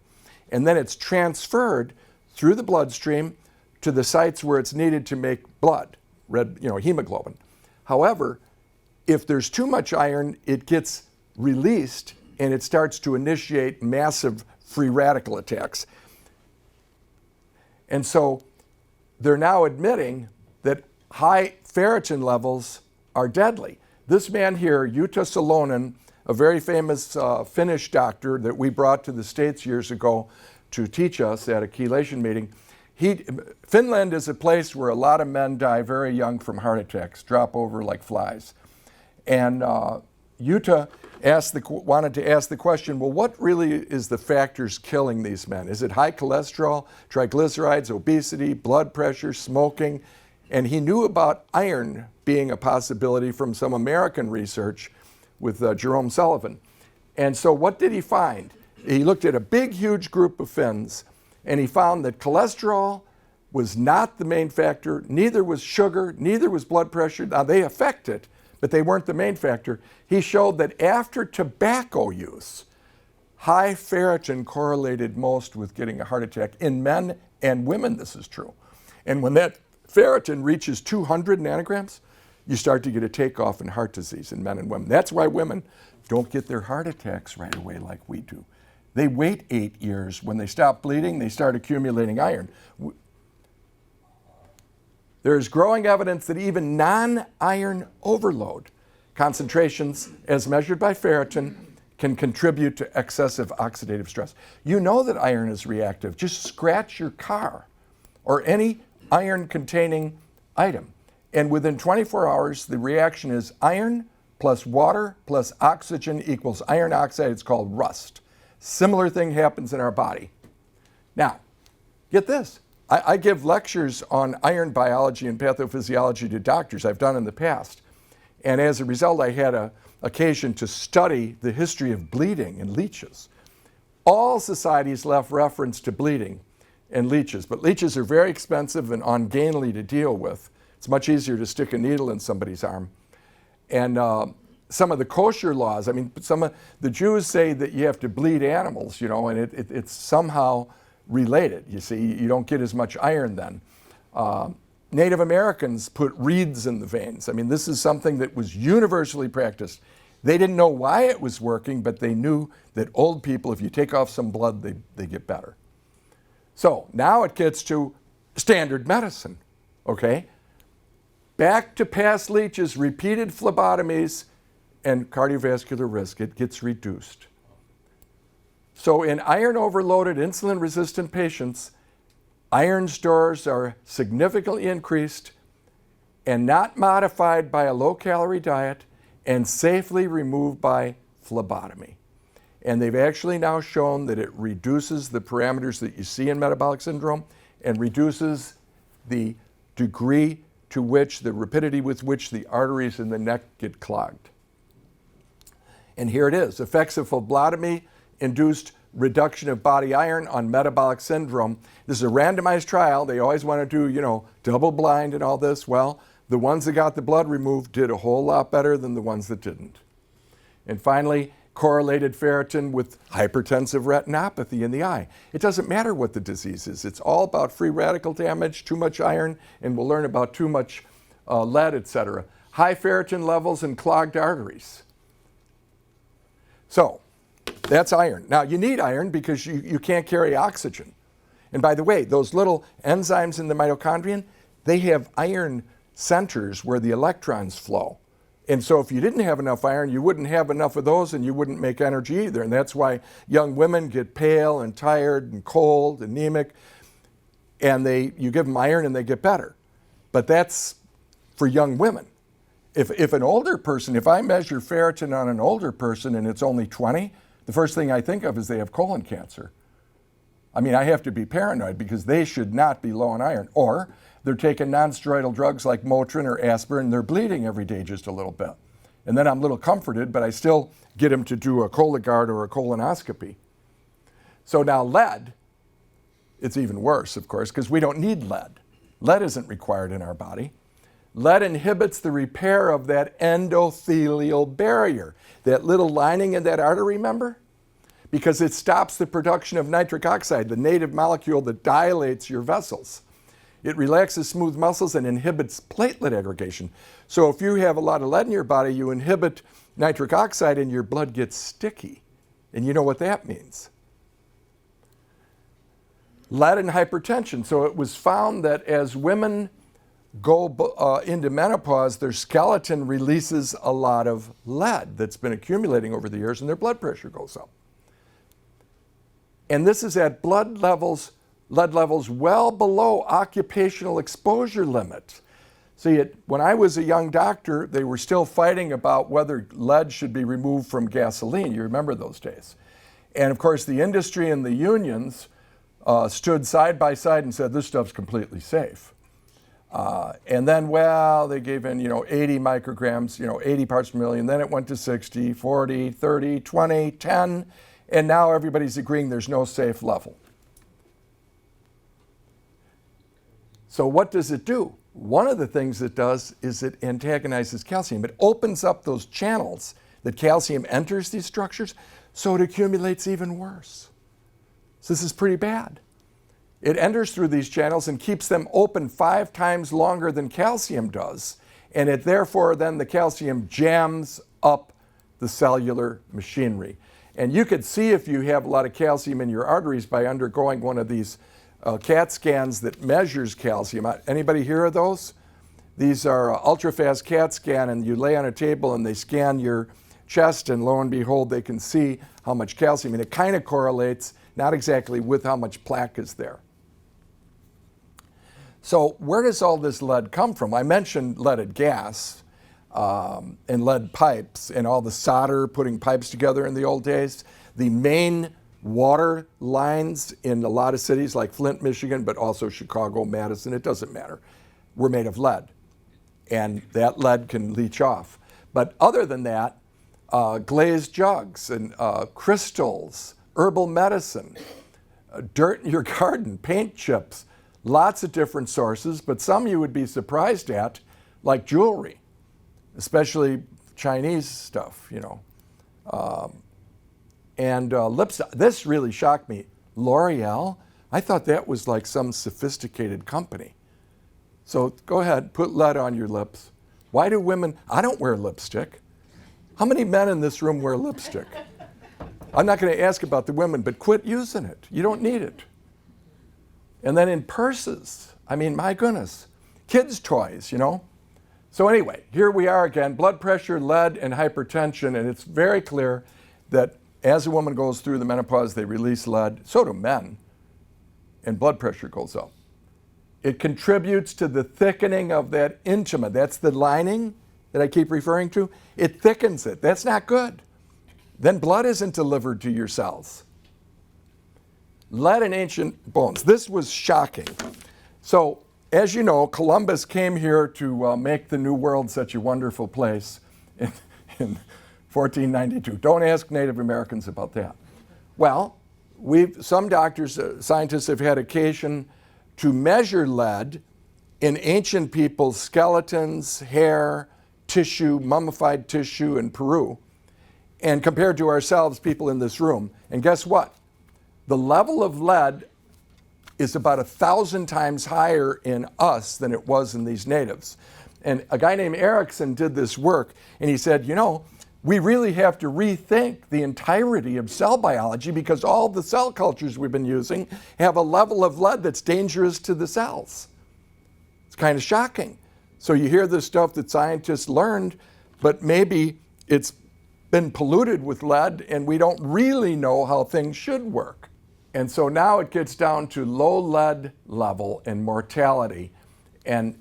And then it's transferred through the bloodstream to the sites where it's needed to make blood, red, hemoglobin. However, if there's too much iron, it gets released and it starts to initiate massive free radical attacks. And so they're now admitting that high ferritin levels are deadly. This man here, Jutta Salonen, a very famous Finnish doctor that we brought to the States years ago to teach us at a chelation meeting, Finland is a place where a lot of men die very young from heart attacks, drop over like flies. And Jutta wanted to ask the question, well, what really is the factors killing these men? Is it high cholesterol, triglycerides, obesity, blood pressure, smoking? And he knew about iron being a possibility from some American research with Jerome Sullivan. And so what did he find? He looked at a big, huge group of Finns, and he found that cholesterol was not the main factor, neither was sugar, neither was blood pressure. Now, they affect it, but they weren't the main factor. He showed that after tobacco use, high ferritin correlated most with getting a heart attack. In men and women, this is true. And when that ferritin reaches 200 nanograms, you start to get a takeoff in heart disease in men and women. That's why women don't get their heart attacks right away like we do. They wait 8 years. When they stop bleeding, they start accumulating iron. There's growing evidence that even non-iron overload concentrations, as measured by ferritin, can contribute to excessive oxidative stress. You know that iron is reactive. Just scratch your car or any iron-containing item. And within 24 hours, the reaction is iron plus water plus oxygen equals iron oxide. It's called rust. Similar thing happens in our body. Now, get this. I give lectures on iron biology and pathophysiology to doctors. I've done in the past. And as a result, I had an occasion to study the history of bleeding and leeches. All societies left reference to bleeding and leeches, but leeches are very expensive and ungainly to deal with. It's much easier to stick a needle in somebody's arm. And some of the kosher laws, I mean, some of the Jews say that you have to bleed animals, you know, and it's somehow related. You see, you don't get as much iron then. Native Americans put reeds in the veins. I mean, this is something that was universally practiced. They didn't know why it was working, but they knew that old people, if you take off some blood, they get better. So now it gets to standard medicine, okay? Back to past leeches, repeated phlebotomies, and cardiovascular risk, it gets reduced. So in iron-overloaded, insulin-resistant patients, iron stores are significantly increased and not modified by a low-calorie diet and safely removed by phlebotomy. And they've actually now shown that it reduces the parameters that you see in metabolic syndrome and reduces the degree to which, the rapidity with which the arteries in the neck get clogged. And here it is, effects of phlebotomy induced reduction of body iron on metabolic syndrome. This is a randomized trial. They always want to do, you know, double blind and all this. Well, the ones that got the blood removed did a whole lot better than the ones that didn't. And finally, correlated ferritin with hypertensive retinopathy in the eye. It doesn't matter what the disease is. It's all about free radical damage, too much iron, and we'll learn about too much lead, etc. High ferritin levels and clogged arteries. So, that's iron. Now, you need iron because you can't carry oxygen. And by the way, those little enzymes in the mitochondrion, they have iron centers where the electrons flow. And so if you didn't have enough iron, you wouldn't have enough of those and you wouldn't make energy either. And that's why young women get pale and tired and cold, anemic, and you give them iron and they get better. But that's for young women. If an older person, if I measure ferritin on an older person and it's only 20, the first thing I think of is they have colon cancer. I mean, I have to be paranoid because they should not be low on iron. Or they're taking non-steroidal drugs like Motrin or aspirin, they're bleeding every day just a little bit. And then I'm a little comforted, but I still get them to do a Cologuard or a colonoscopy. So now lead, it's even worse, of course, because we don't need lead. Lead isn't required in our body. Lead inhibits the repair of that endothelial barrier, that little lining in that artery, remember? Because it stops the production of nitric oxide, the native molecule that dilates your vessels. It relaxes smooth muscles and inhibits platelet aggregation. So if you have a lot of lead in your body, you inhibit nitric oxide and your blood gets sticky. And you know what that means. Lead and hypertension. So it was found that as women go into menopause, their skeleton releases a lot of lead that's been accumulating over the years and their blood pressure goes up. And this is at lead levels well below occupational exposure limit. See, when I was a young doctor, they were still fighting about whether lead should be removed from gasoline. You remember those days. And of course, the industry and the unions stood side by side and said, this stuff's completely safe. And then, well, they gave in, 80 micrograms, 80 parts per million. Then it went to 60, 40, 30, 20, 10. And now everybody's agreeing there's no safe level. So what does it do? One of the things it does is it antagonizes calcium. It opens up those channels that calcium enters these structures, so it accumulates even worse. So this is pretty bad. It enters through these channels and keeps them open 5 times longer than calcium does, and it therefore then the calcium jams up the cellular machinery. And you could see if you have a lot of calcium in your arteries by undergoing one of these CAT scans that measures calcium. Anybody hear of those? These are ultra-fast CAT scan, and you lay on a table and they scan your chest, and lo and behold, they can see how much calcium, and it kind of correlates, not exactly with how much plaque is there. So where does all this lead come from? I mentioned leaded gas and lead pipes and all the solder putting pipes together in the old days. The main water lines in a lot of cities like Flint, Michigan, but also Chicago, Madison, it doesn't matter, were made of lead. And that lead can leach off. But other than that, glazed jugs and crystals, herbal medicine, dirt in your garden, paint chips, lots of different sources, but some you would be surprised at, like jewelry, especially Chinese stuff, and lipstick. This really shocked me. L'Oreal, I thought that was like some sophisticated company. So go ahead, put lead on your lips. Why do women, I don't wear lipstick. How many men in this room wear lipstick? I'm not going to ask about the women, but quit using it. You don't need it. And then in purses, I mean, my goodness, kids' toys, So anyway, here we are again, blood pressure, lead, and hypertension, and it's very clear that as a woman goes through the menopause, they release lead, so do men, and blood pressure goes up. It contributes to the thickening of that intima. That's the lining that I keep referring to. It thickens it. That's not good. Then blood isn't delivered to your cells. Lead in ancient bones. This was shocking. So, as you know, Columbus came here to make the New World such a wonderful place in 1492. Don't ask Native Americans about that. Well, some doctors, scientists have had occasion to measure lead in ancient people's skeletons, hair, tissue, mummified tissue in Peru, and compared to ourselves, people in this room. And guess what? The level of lead is about 1,000 times higher in us than it was in these natives. And a guy named Erickson did this work, and he said, we really have to rethink the entirety of cell biology because all the cell cultures we've been using have a level of lead that's dangerous to the cells. It's kind of shocking. So you hear this stuff that scientists learned, but maybe it's been polluted with lead and we don't really know how things should work. And so now it gets down to low lead level and mortality. And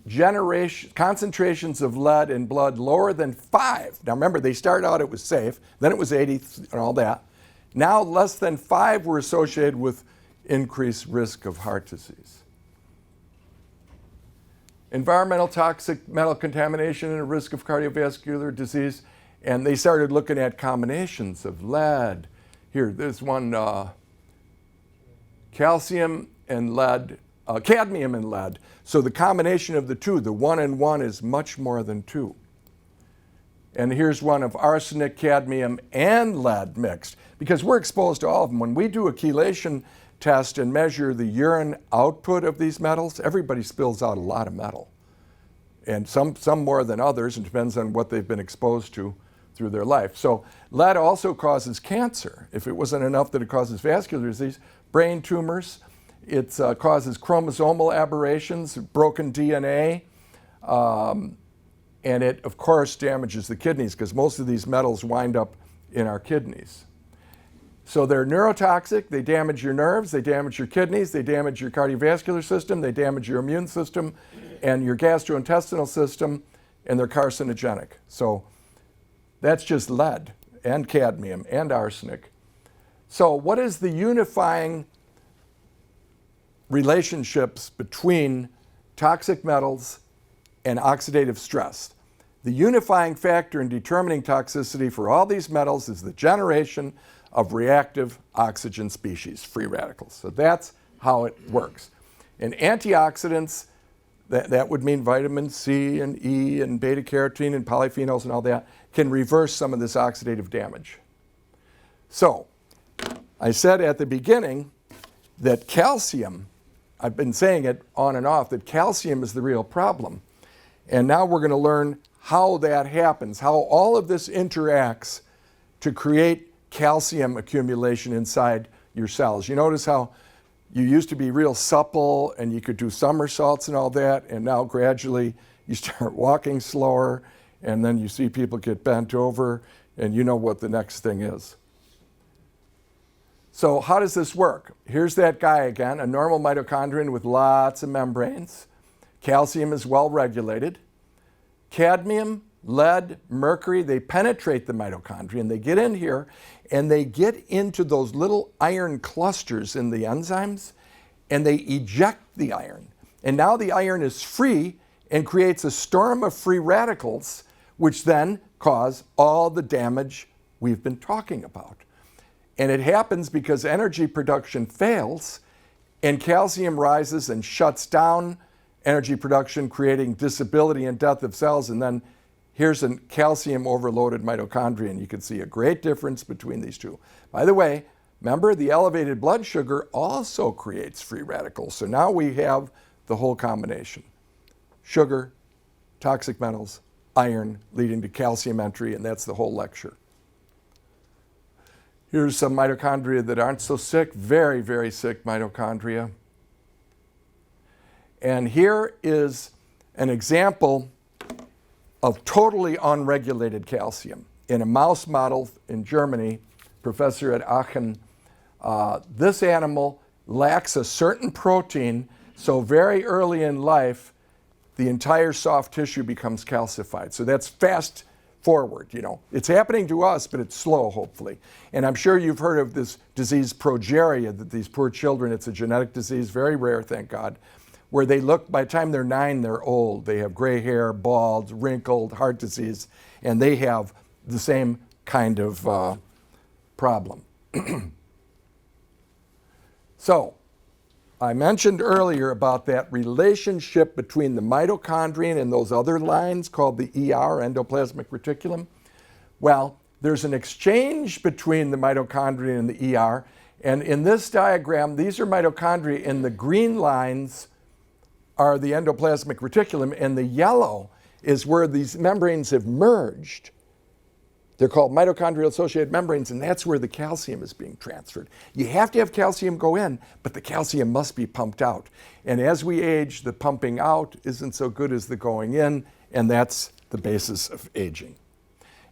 concentrations of lead in blood lower than 5. Now remember, they started out it was safe, then it was 80 and all that. Now less than 5 were associated with increased risk of heart disease. Environmental toxic metal contamination and a risk of cardiovascular disease. And they started looking at combinations of lead. Here, there's one, calcium and lead, cadmium and lead. So the combination of the two, the 1 and 1 is much more than 2. And here's one of arsenic, cadmium, and lead mixed, because we're exposed to all of them. When we do a chelation test and measure the urine output of these metals, everybody spills out a lot of metal. And some more than others, and depends on what they've been exposed to through their life. So lead also causes cancer. If it wasn't enough that it causes vascular disease, brain tumors, it causes chromosomal aberrations, broken DNA, and it, of course, damages the kidneys because most of these metals wind up in our kidneys. So they're neurotoxic, they damage your nerves, they damage your kidneys, they damage your cardiovascular system, they damage your immune system, and your gastrointestinal system, and they're carcinogenic. So that's just lead and cadmium and arsenic. So what is the unifying relationships between toxic metals and oxidative stress? The unifying factor in determining toxicity for all these metals is the generation of reactive oxygen species, free radicals. So that's how it works. And antioxidants, that would mean vitamin C and E and beta carotene and polyphenols and all that, can reverse some of this oxidative damage. So I said at the beginning that calcium, I've been saying it on and off, that calcium is the real problem. And now we're going to learn how that happens, how all of this interacts to create calcium accumulation inside your cells. You notice how you used to be real supple and you could do somersaults and all that, and now gradually you start walking slower, and then you see people get bent over, and you know what the next thing is. So how does this work? Here's that guy again, a normal mitochondrion with lots of membranes. Calcium is well regulated. Cadmium, lead, mercury, they penetrate the mitochondria, and they get in here, and they get into those little iron clusters in the enzymes, and they eject the iron. And now the iron is free and creates a storm of free radicals, which then cause all the damage we've been talking about. And it happens because energy production fails, and calcium rises and shuts down energy production, creating disability and death of cells. And then here's a calcium overloaded mitochondria, and you can see a great difference between these two. By the way, remember, the elevated blood sugar also creates free radicals. So now we have the whole combination. Sugar, toxic metals, iron, leading to calcium entry, and that's the whole lecture. Here's some mitochondria that aren't so sick, very, very sick mitochondria. And here is an example of totally unregulated calcium. In a mouse model in Germany, professor at Aachen, this animal lacks a certain protein, so very early in life, the entire soft tissue becomes calcified. So that's fast forward, you know. It's happening to us, but it's slow, hopefully. And I'm sure you've heard of this disease, progeria, that these poor children, it's a genetic disease, very rare, thank God, where they look, by the time they're 9, they're old. They have gray hair, bald, wrinkled, heart disease, and they have the same kind of problem. So, I mentioned earlier about that relationship between the mitochondrion and those other lines called the ER, endoplasmic reticulum. Well, there's an exchange between the mitochondrion and the ER, and in this diagram, these are mitochondria, and the green lines are the endoplasmic reticulum, and the yellow is where these membranes have merged. They're called mitochondrial-associated membranes, and that's where the calcium is being transferred. You have to have calcium go in, but the calcium must be pumped out. And as we age, the pumping out isn't so good as the going in, and that's the basis of aging.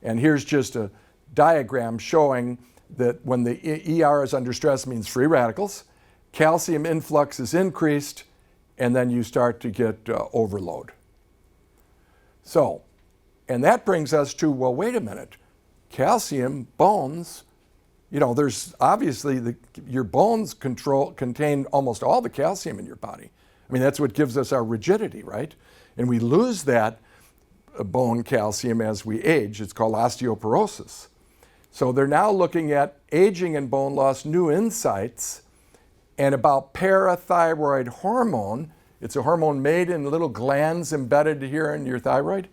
And here's just a diagram showing that when the ER is under stress, means free radicals, calcium influx is increased, and then you start to get overload. So, and that brings us to, well, wait a minute. Calcium, bones, you know, there's obviously, your bones contain almost all the calcium in your body. I mean, that's what gives us our rigidity, right? And we lose that bone calcium as we age. It's called osteoporosis. So they're now looking at aging and bone loss, new insights, and about parathyroid hormone. It's a hormone made in little glands embedded here in your thyroid,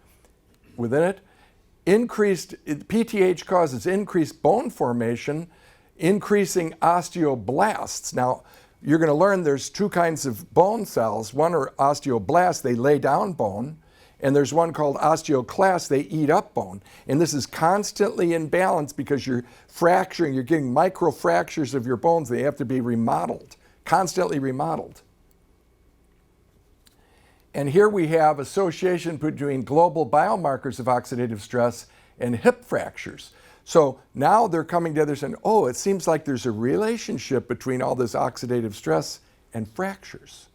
within it. PTH causes increased bone formation, increasing osteoblasts. Now, you're going to learn there's two kinds of bone cells. One are osteoblasts, they lay down bone, and there's one called osteoclasts, they eat up bone. And this is constantly in balance because you're fracturing, you're getting micro fractures of your bones. They have to be remodeled, constantly remodeled. And here we have association between global biomarkers of oxidative stress and hip fractures. So now they're coming together saying, oh, it seems like there's a relationship between all this oxidative stress and fractures.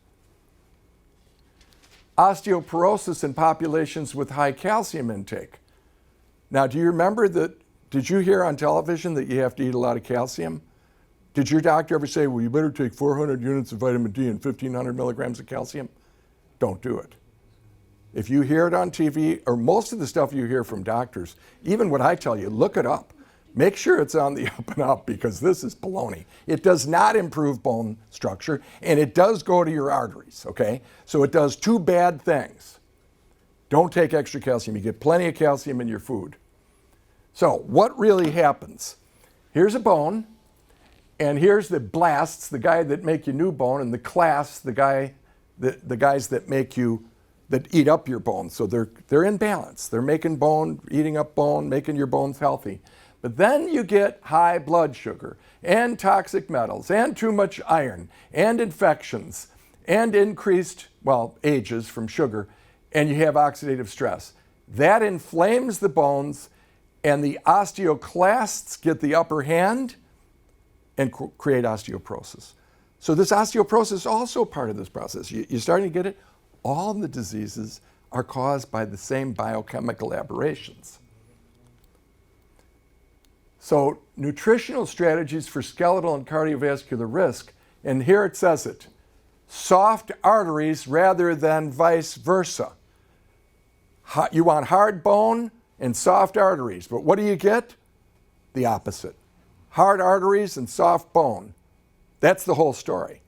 osteoporosis in populations with high calcium intake. Now, do you remember that, did you hear on television that you have to eat a lot of calcium? Did your doctor ever say, well, you better take 400 units of vitamin D and 1,500 milligrams of calcium? Don't do it. If you hear it on TV, or most of the stuff you hear from doctors, even what I tell you, look it up. Make sure it's on the up and up, because this is baloney. It does not improve bone structure, and it does go to your arteries, okay? So it does two bad things. Don't take extra calcium. You get plenty of calcium in your food. So what really happens? Here's a bone, and here's the blasts, the guy that make you new bone, and the clasts, the guys that make you, that eat up your bones. So they're in balance. They're making bone, eating up bone, making your bones healthy. But then you get high blood sugar and toxic metals and too much iron and infections and increased, well, ages from sugar, and you have oxidative stress. That inflames the bones, and the osteoclasts get the upper hand and create osteoporosis. So this osteoporosis is also part of this process. You're starting to get it? All the diseases are caused by the same biochemical aberrations. So nutritional strategies for skeletal and cardiovascular risk, and here it says it, soft arteries rather than vice versa. You want hard bone and soft arteries, but what do you get? The opposite. Hard arteries and soft bone. That's the whole story.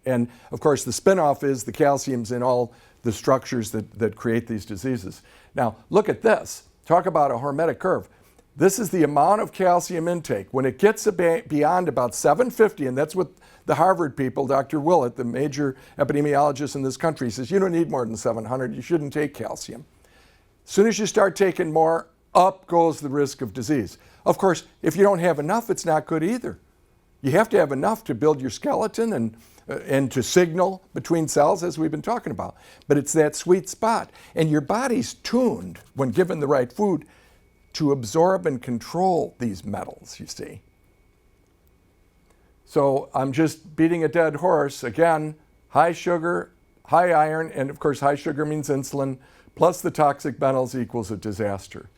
And of course, the spinoff is the calcium's in all the structures that create these diseases. Now, look at this. Talk about a hormetic curve. This is the amount of calcium intake. When it gets beyond about 750, and that's what the Harvard people, Dr. Willett, the major epidemiologist in this country, says, you don't need more than 700. You shouldn't take calcium. As soon as you start taking more, up goes the risk of disease. Of course, if you don't have enough, it's not good either. You have to have enough to build your skeleton and to signal between cells, as we've been talking about. But it's that sweet spot. And your body's tuned, when given the right food, to absorb and control these metals, you see. So I'm just beating a dead horse. Again, high sugar, high iron, and of course high sugar means insulin, plus the toxic metals equals a disaster.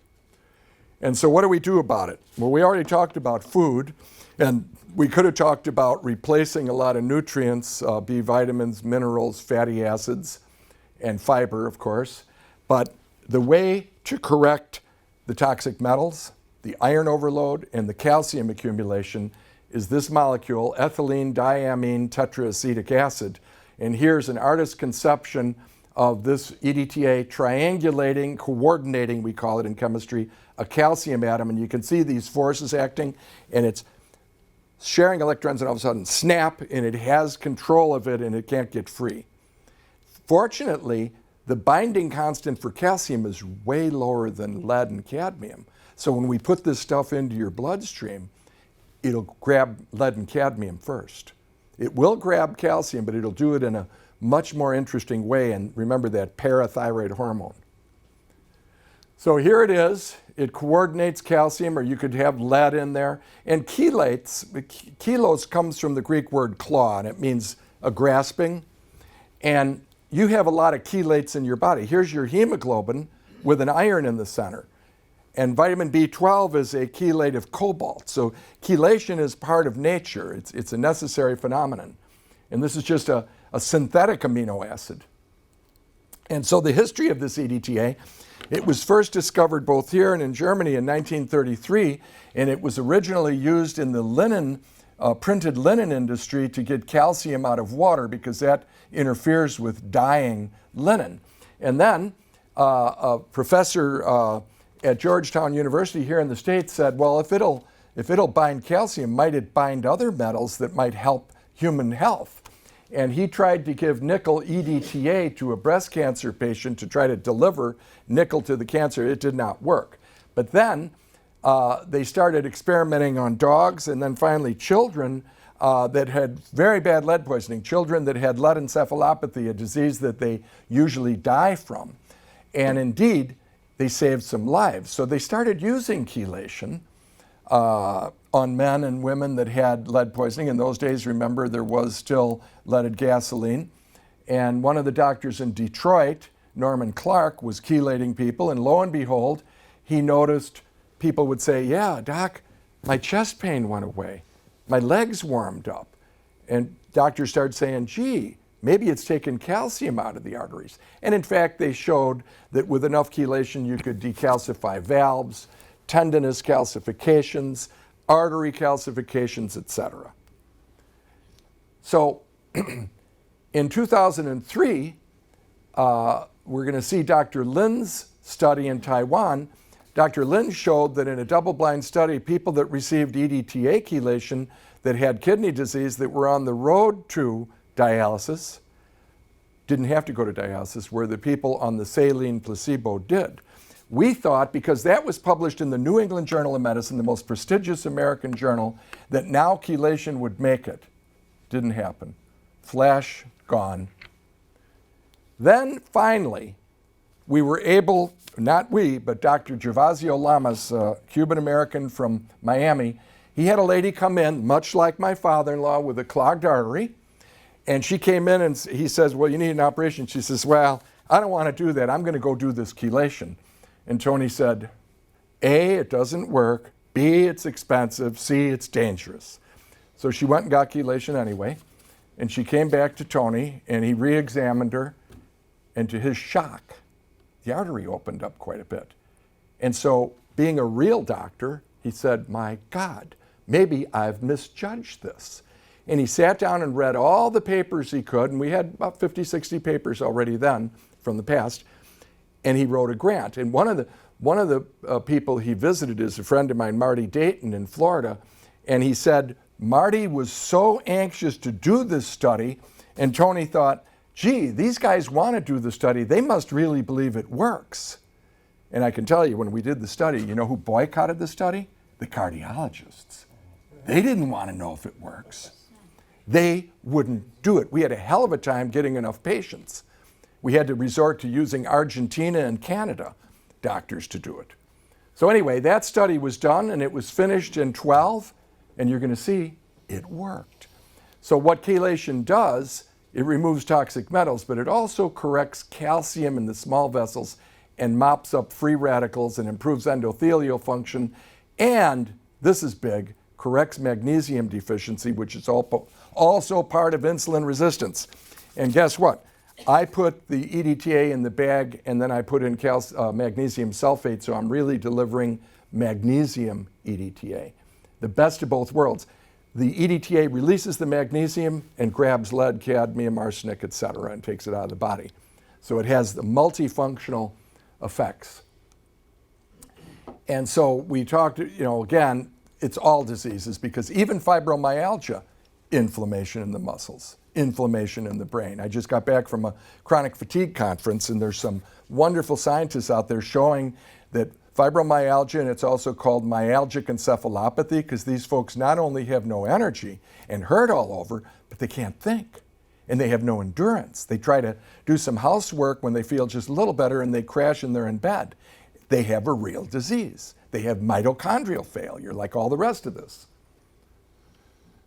And so what do we do about it? Well, we already talked about food, and we could have talked about replacing a lot of nutrients, B vitamins, minerals, fatty acids, and fiber, of course. But the way to correct the toxic metals, the iron overload, and the calcium accumulation is this molecule, ethylene diamine tetraacetic acid. And here's an artist's conception of this EDTA triangulating, coordinating, we call it in chemistry, a calcium atom. And you can see these forces acting, and it's sharing electrons, and all of a sudden snap, and it has control of it, and it can't get free. Fortunately, the binding constant for calcium is way lower than lead and cadmium. So when we put this stuff into your bloodstream, it'll grab lead and cadmium first. It will grab calcium, but it'll do it in a much more interesting way. And remember that parathyroid hormone. So here it is. It coordinates calcium, or you could have lead in there. And chelates, chelos comes from the Greek word claw, and it means a grasping. And you have a lot of chelates in your body. Here's your hemoglobin with an iron in the center. And vitamin B12 is a chelate of cobalt. So chelation is part of nature. It's a necessary phenomenon. And this is just a synthetic amino acid. And so the history of this EDTA, it was first discovered both here and in Germany in 1933, and it was originally used in the linen, printed linen industry to get calcium out of water, because that interferes with dyeing linen. And then a professor at Georgetown University here in the States said, well, if it'll bind calcium, might it bind other metals that might help human health? And he tried to give nickel EDTA to a breast cancer patient to try to deliver nickel to the cancer. It did not work. But then they started experimenting on dogs, and then finally children that had very bad lead poisoning, children that had lead encephalopathy, a disease that they usually die from. And indeed, they saved some lives. So they started using chelation on men and women that had lead poisoning. In those days, remember, there was still leaded gasoline. And one of the doctors in Detroit, Norman Clark, was chelating people, and lo and behold, he noticed people would say, yeah, doc, my chest pain went away. My legs warmed up. And doctors started saying, gee, maybe it's taken calcium out of the arteries. And in fact, they showed that with enough chelation, you could decalcify valves, tendinous calcifications, artery calcifications, etc. So in 2003, we're going to see Dr. Lin's study in Taiwan. Dr. Lin showed that in a double-blind study, people that received EDTA chelation that had kidney disease that were on the road to dialysis didn't have to go to dialysis, where the people on the saline placebo did. We thought, because that was published in the New England Journal of Medicine, the most prestigious American journal, that now chelation would make it. Didn't happen. Flash, gone. Then finally, we were able, not we, but Dr. Gervasio Lamas, a Cuban-American from Miami, he had a lady come in, much like my father-in-law, with a clogged artery. And she came in and he says, well, you need an operation. She says, well, I don't want to do that. I'm going to go do this chelation. And Tony said, A, it doesn't work. B, it's expensive. C, it's dangerous. So she went and got chelation anyway. And she came back to Tony and he re-examined her. And to his shock, the artery opened up quite a bit. And so being a real doctor, he said, my God, maybe I've misjudged this. And he sat down and read all the papers he could, and we had about 50, 60 papers already then from the past, and he wrote a grant. And one of the people he visited is a friend of mine, Marty Dayton in Florida, and he said Marty was so anxious to do this study, and Tony thought, gee, these guys want to do the study. They must really believe it works. And I can tell you, when we did the study, you know who boycotted the study? The cardiologists. They didn't want to know if it works. They wouldn't do it. We had a hell of a time getting enough patients. We had to resort to using Argentina and Canada doctors to do it. So anyway, that study was done and it was finished in 12, and you're going to see it worked. So what chelation does, it removes toxic metals, but it also corrects calcium in the small vessels and mops up free radicals and improves endothelial function. And this is big, corrects magnesium deficiency, which is also part of insulin resistance. And guess what? I put the EDTA in the bag and then I put in magnesium sulfate, so I'm really delivering magnesium EDTA. The best of both worlds. The EDTA releases the magnesium and grabs lead, cadmium, arsenic, etc., and takes it out of the body. So it has the multifunctional effects. And so we talked, again, it's all diseases, because even fibromyalgia, inflammation in the muscles, inflammation in the brain. I just got back from a chronic fatigue conference, and there's some wonderful scientists out there showing that fibromyalgia, and it's also called myalgic encephalopathy, because these folks not only have no energy and hurt all over, but they can't think. And they have no endurance. They try to do some housework when they feel just a little better and they crash and they're in bed. They have a real disease. They have mitochondrial failure, like all the rest of this.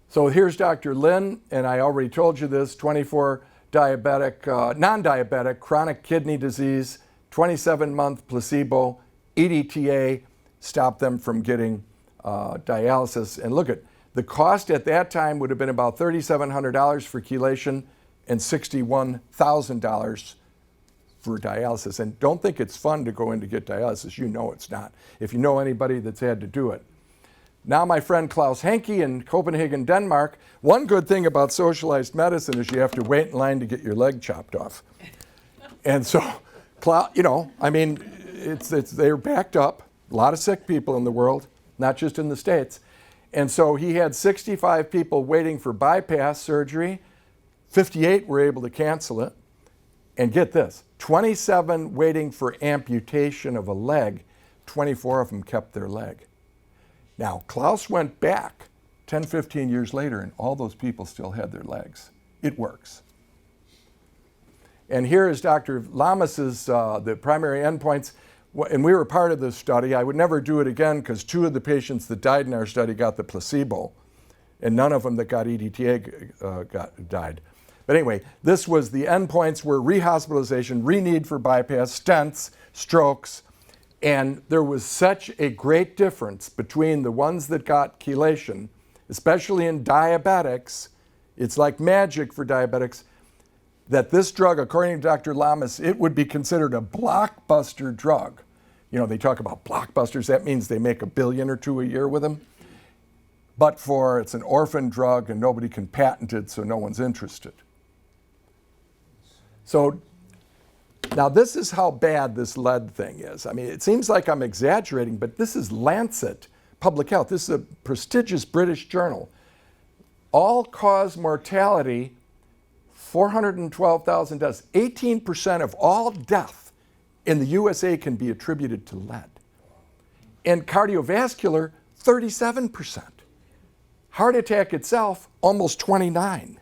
So here's Dr. Lin, and I already told you this, 24 diabetic, non-diabetic, chronic kidney disease, 27-month placebo, EDTA, stopped them from getting dialysis. And look at, the cost at that time would have been about $3,700 for chelation and $61,000 for dialysis. And don't think it's fun to go in to get dialysis. You know it's not, if you know anybody that's had to do it. Now my friend Klaus Henke in Copenhagen, Denmark, one good thing about socialized medicine is you have to wait in line to get your leg chopped off. And so, they're backed up, a lot of sick people in the world, not just in the States. And so he had 65 people waiting for bypass surgery, 58 were able to cancel it. And get this, 27 waiting for amputation of a leg, 24 of them kept their leg. Now, Klaus went back 10, 15 years later, and all those people still had their legs. It works. And here is Dr. Lamas's, the primary endpoints, and we were part of this study. I would never do it again because 2 of the patients that died in our study got the placebo, and none of them that got EDTA died. But anyway, this was the endpoints were rehospitalization, re-need for bypass, stents, strokes, and there was such a great difference between the ones that got chelation, especially in diabetics, it's like magic for diabetics, that this drug, according to Dr. Lamas, it would be considered a blockbuster drug. You know, they talk about blockbusters, that means they make $1 billion or $2 billion a year with them. But it's an orphan drug and nobody can patent it, so no one's interested. So now this is how bad this lead thing is. I mean, it seems like I'm exaggerating, but this is Lancet Public Health. This is a prestigious British journal. All-cause mortality, 412,000 deaths. 18% of all death in the USA can be attributed to lead. And cardiovascular, 37%. Heart attack itself, almost 29%.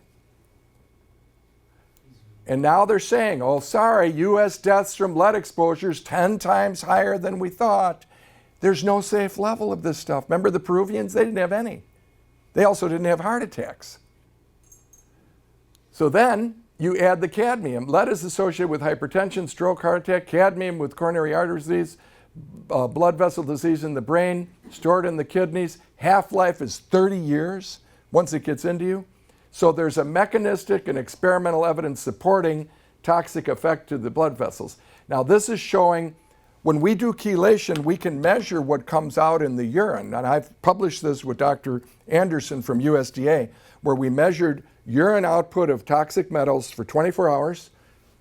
And now they're saying, oh, sorry, US deaths from lead exposure is 10 times higher than we thought. There's no safe level of this stuff. Remember the Peruvians? They didn't have any. They also didn't have heart attacks. So then you add the cadmium. Lead is associated with hypertension, stroke, heart attack, cadmium with coronary artery disease, blood vessel disease in the brain, stored in the kidneys. Half-life is 30 years once it gets into you. So there's a mechanistic and experimental evidence supporting toxic effect to the blood vessels. Now this is showing when we do chelation, we can measure what comes out in the urine. And I've published this with Dr. Anderson from USDA, where we measured urine output of toxic metals for 24 hours,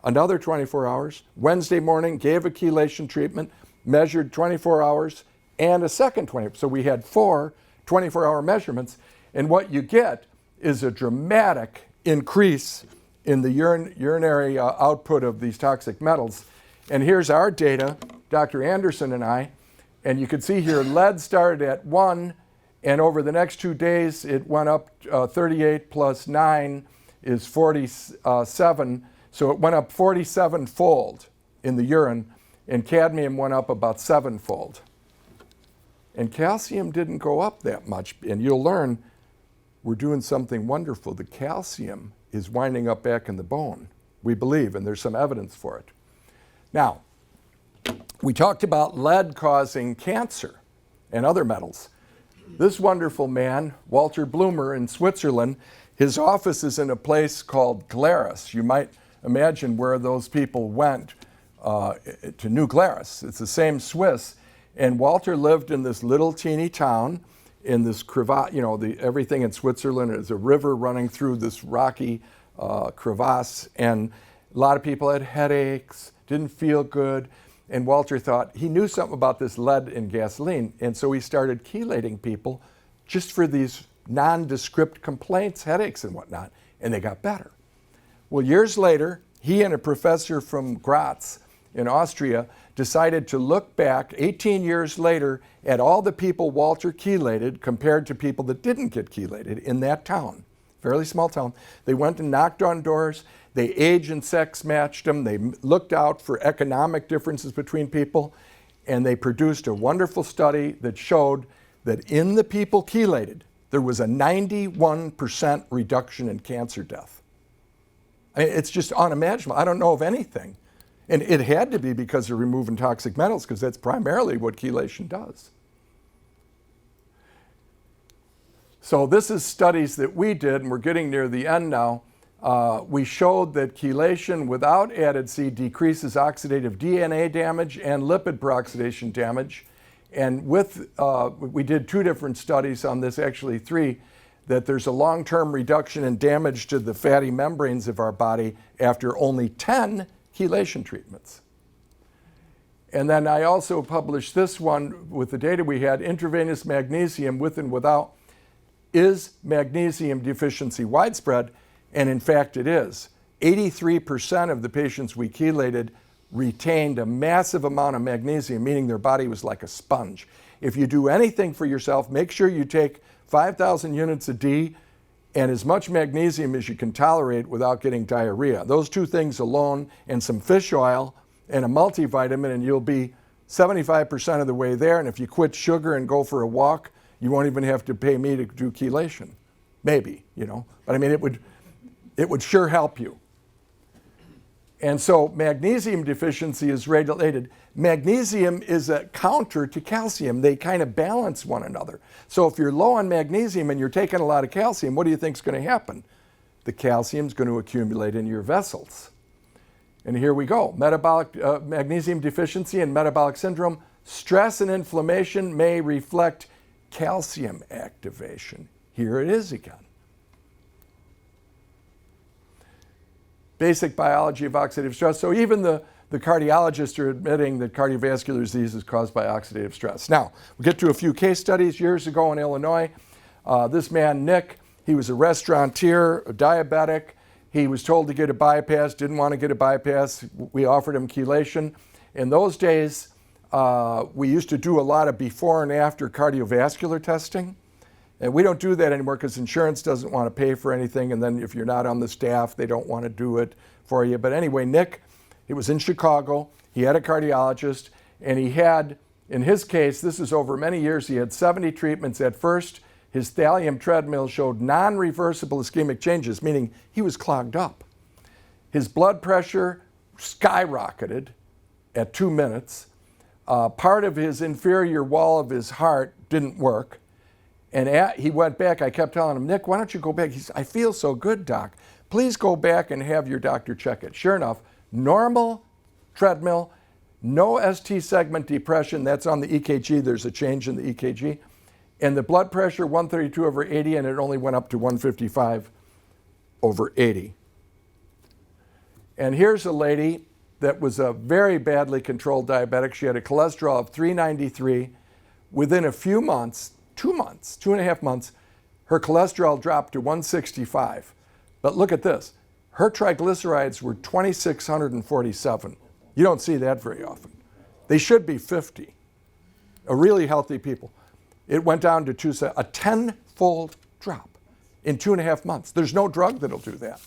another 24 hours. Wednesday morning, gave a chelation treatment, measured 24 hours, and a second 20. So we had 4 24-hour measurements. And what you get is a dramatic increase in the urinary output of these toxic metals. And here's our data, Dr. Anderson and I, and you can see here lead started at 1, and over the next 2 days it went up 38 plus 9 is 47, so it went up 47-fold in the urine, and cadmium went up about 7-fold. And calcium didn't go up that much, and you'll learn we're doing something wonderful. The calcium is winding up back in the bone, we believe, and there's some evidence for it. Now, we talked about lead causing cancer and other metals. This wonderful man, Walter Blumer in Switzerland, his office is in a place called Glarus. You might imagine where those people went to New Glarus. It's the same Swiss. And Walter lived in this little teeny town in this crevasse, you know, everything in Switzerland is a river running through this rocky crevasse, and a lot of people had headaches, didn't feel good, and Walter thought he knew something about this lead in gasoline, and so he started chelating people just for these nondescript complaints, headaches and whatnot, and they got better. Well, years later, he and a professor from Graz in Austria decided to look back 18 years later at all the people Walter chelated compared to people that didn't get chelated in that town, fairly small town. They went and knocked on doors, they age and sex matched them, they looked out for economic differences between people, and they produced a wonderful study that showed that in the people chelated, there was a 91% reduction in cancer death. I mean, it's just unimaginable. I don't know of anything. And it had to be because of removing toxic metals, because that's primarily what chelation does. So this is studies that we did, and we're getting near the end now. We showed that chelation without added C decreases oxidative DNA damage and lipid peroxidation damage. And we did 2 different studies on this, actually 3, that there's a long-term reduction in damage to the fatty membranes of our body after only 10 chelation treatments. And then I also published this one with the data we had, intravenous magnesium with and without. Is magnesium deficiency widespread? And in fact it is. 83% of the patients we chelated retained a massive amount of magnesium, meaning their body was like a sponge. If you do anything for yourself, make sure you take 5,000 units a D and as much magnesium as you can tolerate without getting diarrhea. Those 2 things alone, and some fish oil and a multivitamin, and you'll be 75% of the way there. And if you quit sugar and go for a walk, you won't even have to pay me to do chelation. Maybe, you know. But I mean, it would sure help you. And so magnesium deficiency is related. Magnesium is a counter to calcium. They kind of balance one another. So if you're low on magnesium and you're taking a lot of calcium, what do you think is going to happen? The calcium is going to accumulate in your vessels. And here we go. Metabolic magnesium deficiency and metabolic syndrome. Stress and inflammation may reflect calcium activation. Here it is again. Basic biology of oxidative stress. So even the cardiologists are admitting that cardiovascular disease is caused by oxidative stress. Now, we'll get to a few case studies. Years ago in Illinois, this man, Nick, he was a restaurateur, a diabetic. He was told to get a bypass, didn't want to get a bypass. We offered him chelation. In those days, we used to do a lot of before and after cardiovascular testing. And we don't do that anymore because insurance doesn't want to pay for anything. And then if you're not on the staff, they don't want to do it for you. But anyway, Nick, he was in Chicago. He had a cardiologist. And he had, in his case, this is over many years, he had 70 treatments. At first, his thallium treadmill showed non-reversible ischemic changes, meaning he was clogged up. His blood pressure skyrocketed at 2 minutes. Part of his inferior wall of his heart didn't work. And he went back. I kept telling him, Nick, why don't you go back? He said, I feel so good, doc. Please go back and have your doctor check it. Sure enough, normal treadmill, no ST segment depression. That's on the EKG. There's a change in the EKG. And the blood pressure, 132/80, and it only went up to 155/80. And here's a lady that was a very badly controlled diabetic. She had a cholesterol of 393. Within a few months, 2.5 months, her cholesterol dropped to 165. But look at this. Her triglycerides were 2,647. You don't see that very often. They should be 50. A really healthy people. It went down to a 10-fold drop in 2.5 months. There's no drug that'll do that.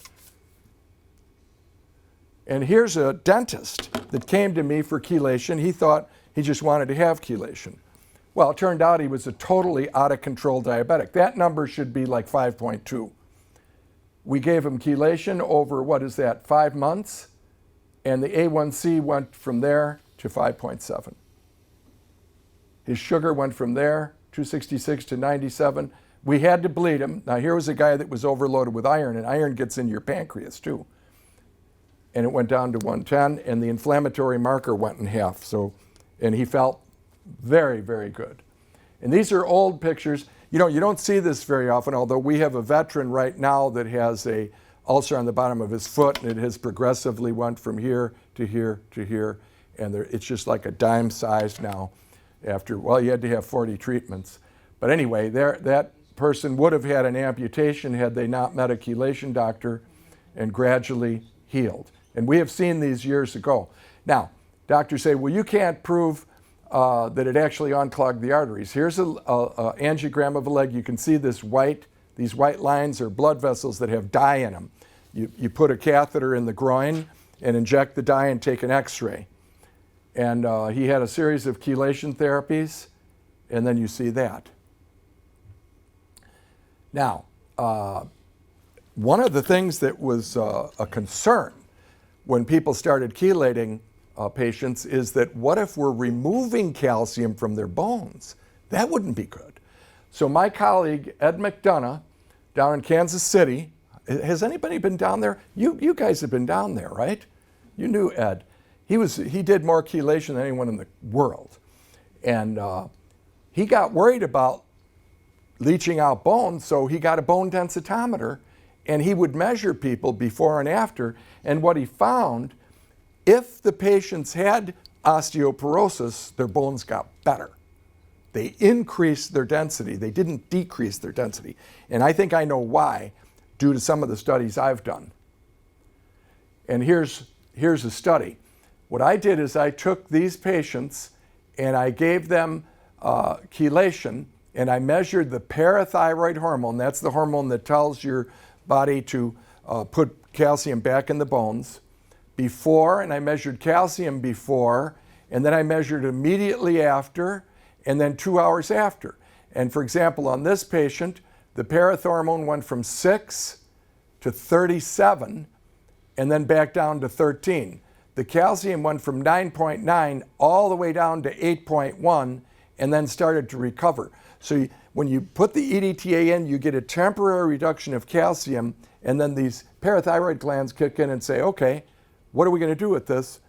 And here's a dentist that came to me for chelation. He thought he just wanted to have chelation. Well, it turned out he was a totally out of control diabetic. That number should be like 5.2. We gave him chelation over, 5 months? And the A1C went from there to 5.7. His sugar went from there, 266 to 97. We had to bleed him. Now here was a guy that was overloaded with iron, and iron gets in your pancreas too. And it went down to 110, and the inflammatory marker went in half. And he felt very, very good. And these are old pictures. You know, you don't see this very often, although we have a veteran right now that has a ulcer on the bottom of his foot, and it has progressively went from here to here to here. And it's just like a dime size now after, you had to have 40 treatments. But anyway, that person would have had an amputation had they not met a chelation doctor and gradually healed. And we have seen these years ago. Now, doctors say, well, you can't prove that it actually unclogged the arteries. Here's an angiogram of a leg. You can see these white lines are blood vessels that have dye in them. You put a catheter in the groin and inject the dye and take an x-ray. And he had a series of chelation therapies, and then you see that. Now, one of the things that was a concern when people started chelating patients is that what if we're removing calcium from their bones? That wouldn't be good. So my colleague, Ed McDonough, down in Kansas City, has anybody been down there? You guys have been down there, right? You knew Ed. He did more chelation than anyone in the world. And he got worried about leaching out bones, so he got a bone densitometer, and he would measure people before and after. And what he found, if the patients had osteoporosis, their bones got better. They increased their density. They didn't decrease their density. And I think I know why, due to some of the studies I've done. And here's a study. What I did is I took these patients and I gave them chelation, and I measured the parathyroid hormone. That's the hormone that tells your body to put calcium back in the bones before, and I measured calcium before, and then I measured immediately after, and then 2 hours after. And for example, on this patient, the parathormone went from 6 to 37 and then back down to 13. The calcium went from 9.9 all the way down to 8.1 and then started to recover. So when you put the EDTA in, you get a temporary reduction of calcium, and then these parathyroid glands kick in and say, okay, what are we going to do with this?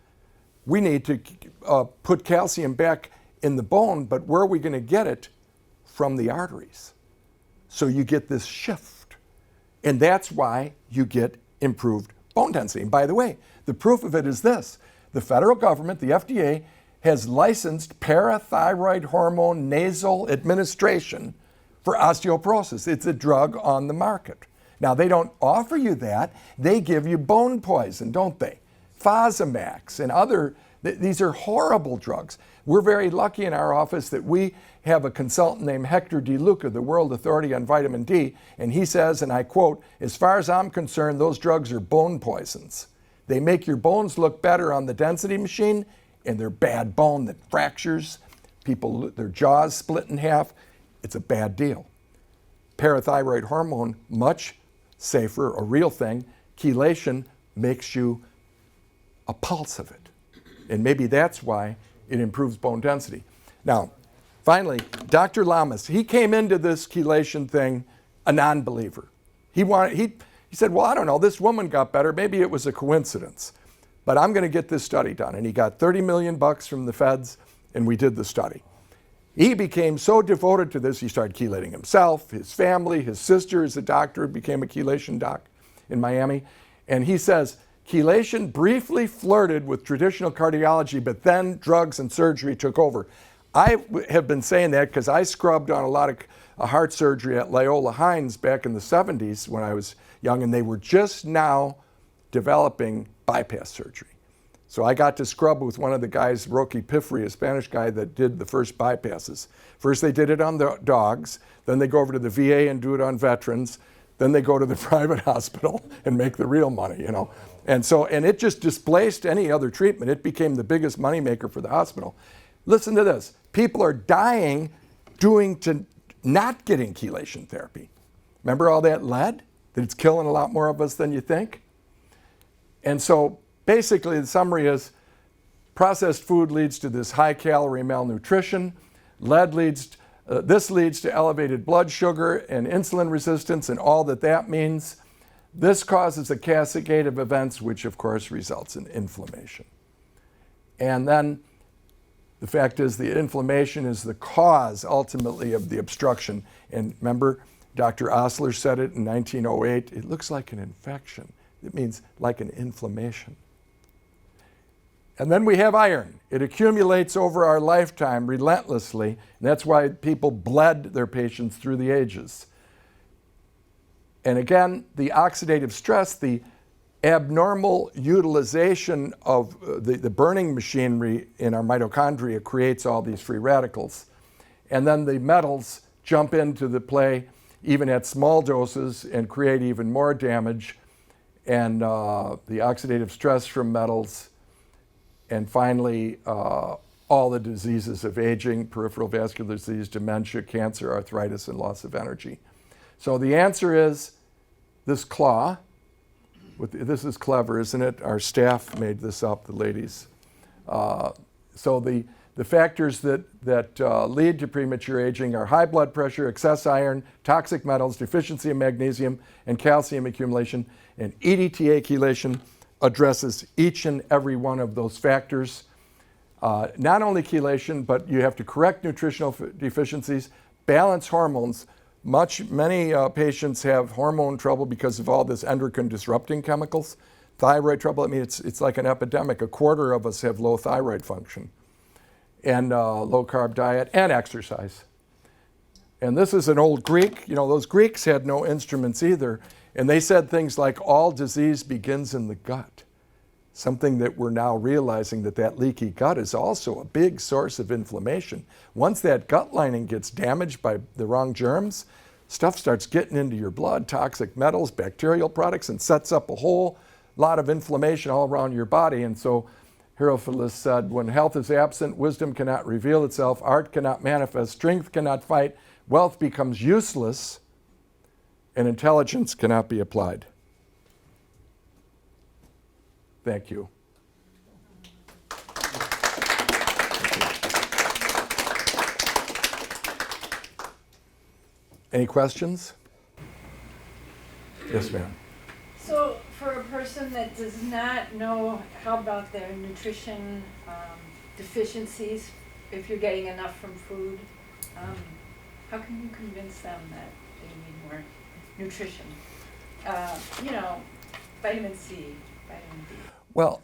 We need to put calcium back in the bone, but where are we going to get it? From the arteries. So you get this shift. And that's why you get improved bone density. And by the way, the proof of it is this. The federal government, the FDA, has licensed parathyroid hormone nasal administration for osteoporosis. It's a drug on the market. Now, they don't offer you that. They give you bone poison, don't they? Fosamax and other, these are horrible drugs. We're very lucky in our office that we have a consultant named Hector DeLuca, the world authority on vitamin D, and he says, and I quote, "As far as I'm concerned, those drugs are bone poisons. They make your bones look better on the density machine, and they're bad bone that fractures. People, their jaws split in half. It's a bad deal." Parathyroid hormone, much safer, a real thing. Chelation makes you a pulse of it. And maybe that's why it improves bone density. Now, finally, Dr. Lamas, he came into this chelation thing a non-believer. He said, well, I don't know, this woman got better. Maybe it was a coincidence. But I'm going to get this study done. And he got $30 million from the feds, and we did the study. He became so devoted to this, he started chelating himself, his family, his sister is a doctor, became a chelation doc in Miami. And he says, chelation briefly flirted with traditional cardiology, but then drugs and surgery took over. I have been saying that because I scrubbed on a lot of heart surgery at Loyola Hines back in the 70s when I was young, and they were just now developing bypass surgery. So I got to scrub with one of the guys, Roque Piffrey, a Spanish guy that did the first bypasses. First they did it on the dogs, then they go over to the VA and do it on veterans, then they go to the private hospital and make the real money, you know. And it just displaced any other treatment. It became the biggest moneymaker for the hospital. Listen to this. People are dying not getting chelation therapy. Remember all that lead? That it's killing a lot more of us than you think? And so basically the summary is processed food leads to this high calorie malnutrition. This leads to elevated blood sugar and insulin resistance and all that means. This causes a cascade of events, which of course results in inflammation. And then the fact is the inflammation is the cause ultimately of the obstruction. And remember, Dr. Osler said it in 1908, it looks like an infection. It means like an inflammation. And then we have iron. It accumulates over our lifetime relentlessly, and that's why people bled their patients through the ages. And again, the oxidative stress, the abnormal utilization of the burning machinery in our mitochondria creates all these free radicals. And then the metals jump into the play even at small doses and create even more damage. And the oxidative stress from metals. And finally, all the diseases of aging, peripheral vascular disease, dementia, cancer, arthritis, and loss of energy. So the answer is this claw. This is clever, isn't it? Our staff made this up, the ladies. So the factors that lead to premature aging are high blood pressure, excess iron, toxic metals, deficiency of magnesium, and calcium accumulation. And EDTA chelation addresses each and every one of those factors. Not only chelation, but you have to correct nutritional deficiencies, balance hormones. Many patients have hormone trouble because of all this endocrine disrupting chemicals. Thyroid trouble, I mean, it's like an epidemic. A quarter of us have low thyroid function. And low carb diet and exercise. And this is an old Greek. You know, those Greeks had no instruments either. And they said things like, all disease begins in the gut. Something that we're now realizing that leaky gut is also a big source of inflammation. Once that gut lining gets damaged by the wrong germs, stuff starts getting into your blood, toxic metals, bacterial products, and sets up a whole lot of inflammation all around your body. And so Herophilus said, when health is absent, wisdom cannot reveal itself, art cannot manifest, strength cannot fight, wealth becomes useless, and intelligence cannot be applied. Thank you. Any questions? Yes, ma'am.
So for a person that does not know how about their nutrition deficiencies, if you're getting enough from food, how can you convince them that they need more nutrition? Vitamin C, vitamin D.
Well,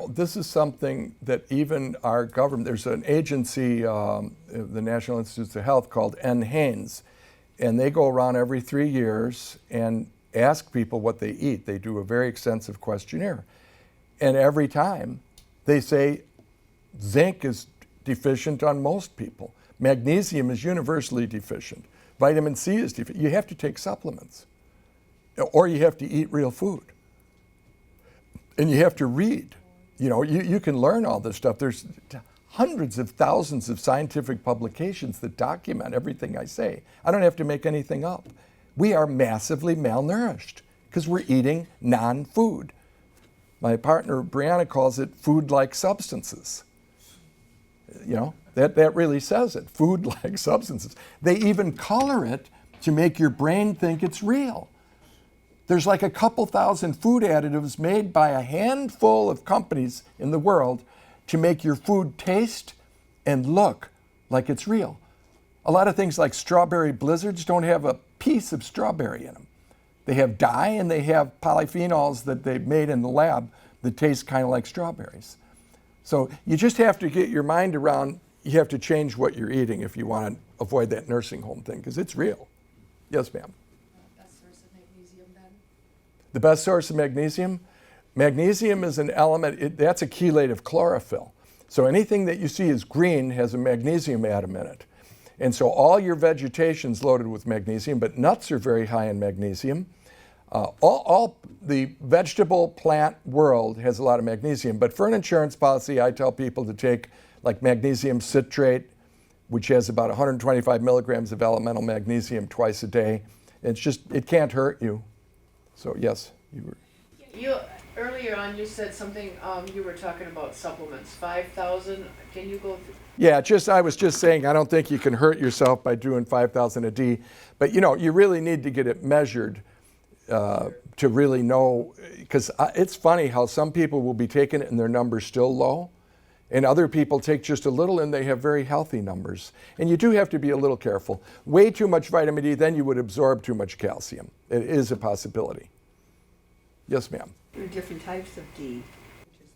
this is something that even our government, there's an agency, the National Institutes of Health, called NHANES, and they go around every 3 years and ask people what they eat. They do a very extensive questionnaire. And every time they say zinc is deficient on most people. Magnesium is universally deficient. Vitamin C is deficient. You have to take supplements. Or you have to eat real food. And you have to read. You can learn all this stuff. There's hundreds of thousands of scientific publications that document everything I say. I don't have to make anything up. We are massively malnourished because we're eating non-food. My partner, Brianna, calls it food-like substances. That really says it, food-like substances. They even color it to make your brain think it's real. There's like a couple thousand food additives made by a handful of companies in the world to make your food taste and look like it's real. A lot of things like strawberry blizzards don't have a piece of strawberry in them. They have dye and they have polyphenols that they've made in the lab that taste kind of like strawberries. So you just have to get your mind around, you have to change what you're eating if you want to avoid that nursing home thing, because it's real. Yes, ma'am.
Best source of magnesium then?
The best source of magnesium? Magnesium is an element, that's a chelate of chlorophyll. So anything that you see is green has a magnesium atom in it. And so all your vegetation's loaded with magnesium, but nuts are very high in magnesium. All the vegetable plant world has a lot of magnesium, but for an insurance policy, I tell people to take like magnesium citrate, which has about 125 milligrams of elemental magnesium twice a day. It can't hurt you. So yes,
Earlier on, you said something, you were talking about supplements, 5,000, can you go through?
Yeah, I was just saying, I don't think you can hurt yourself by doing 5,000 a D, but you really need to get it measured to really know, because it's funny how some people will be taking it and their number's still low, and other people take just a little and they have very healthy numbers. And you do have to be a little careful. Way too much vitamin D, then you would absorb too much calcium. It is a possibility. Yes, ma'am.
There are different types of D.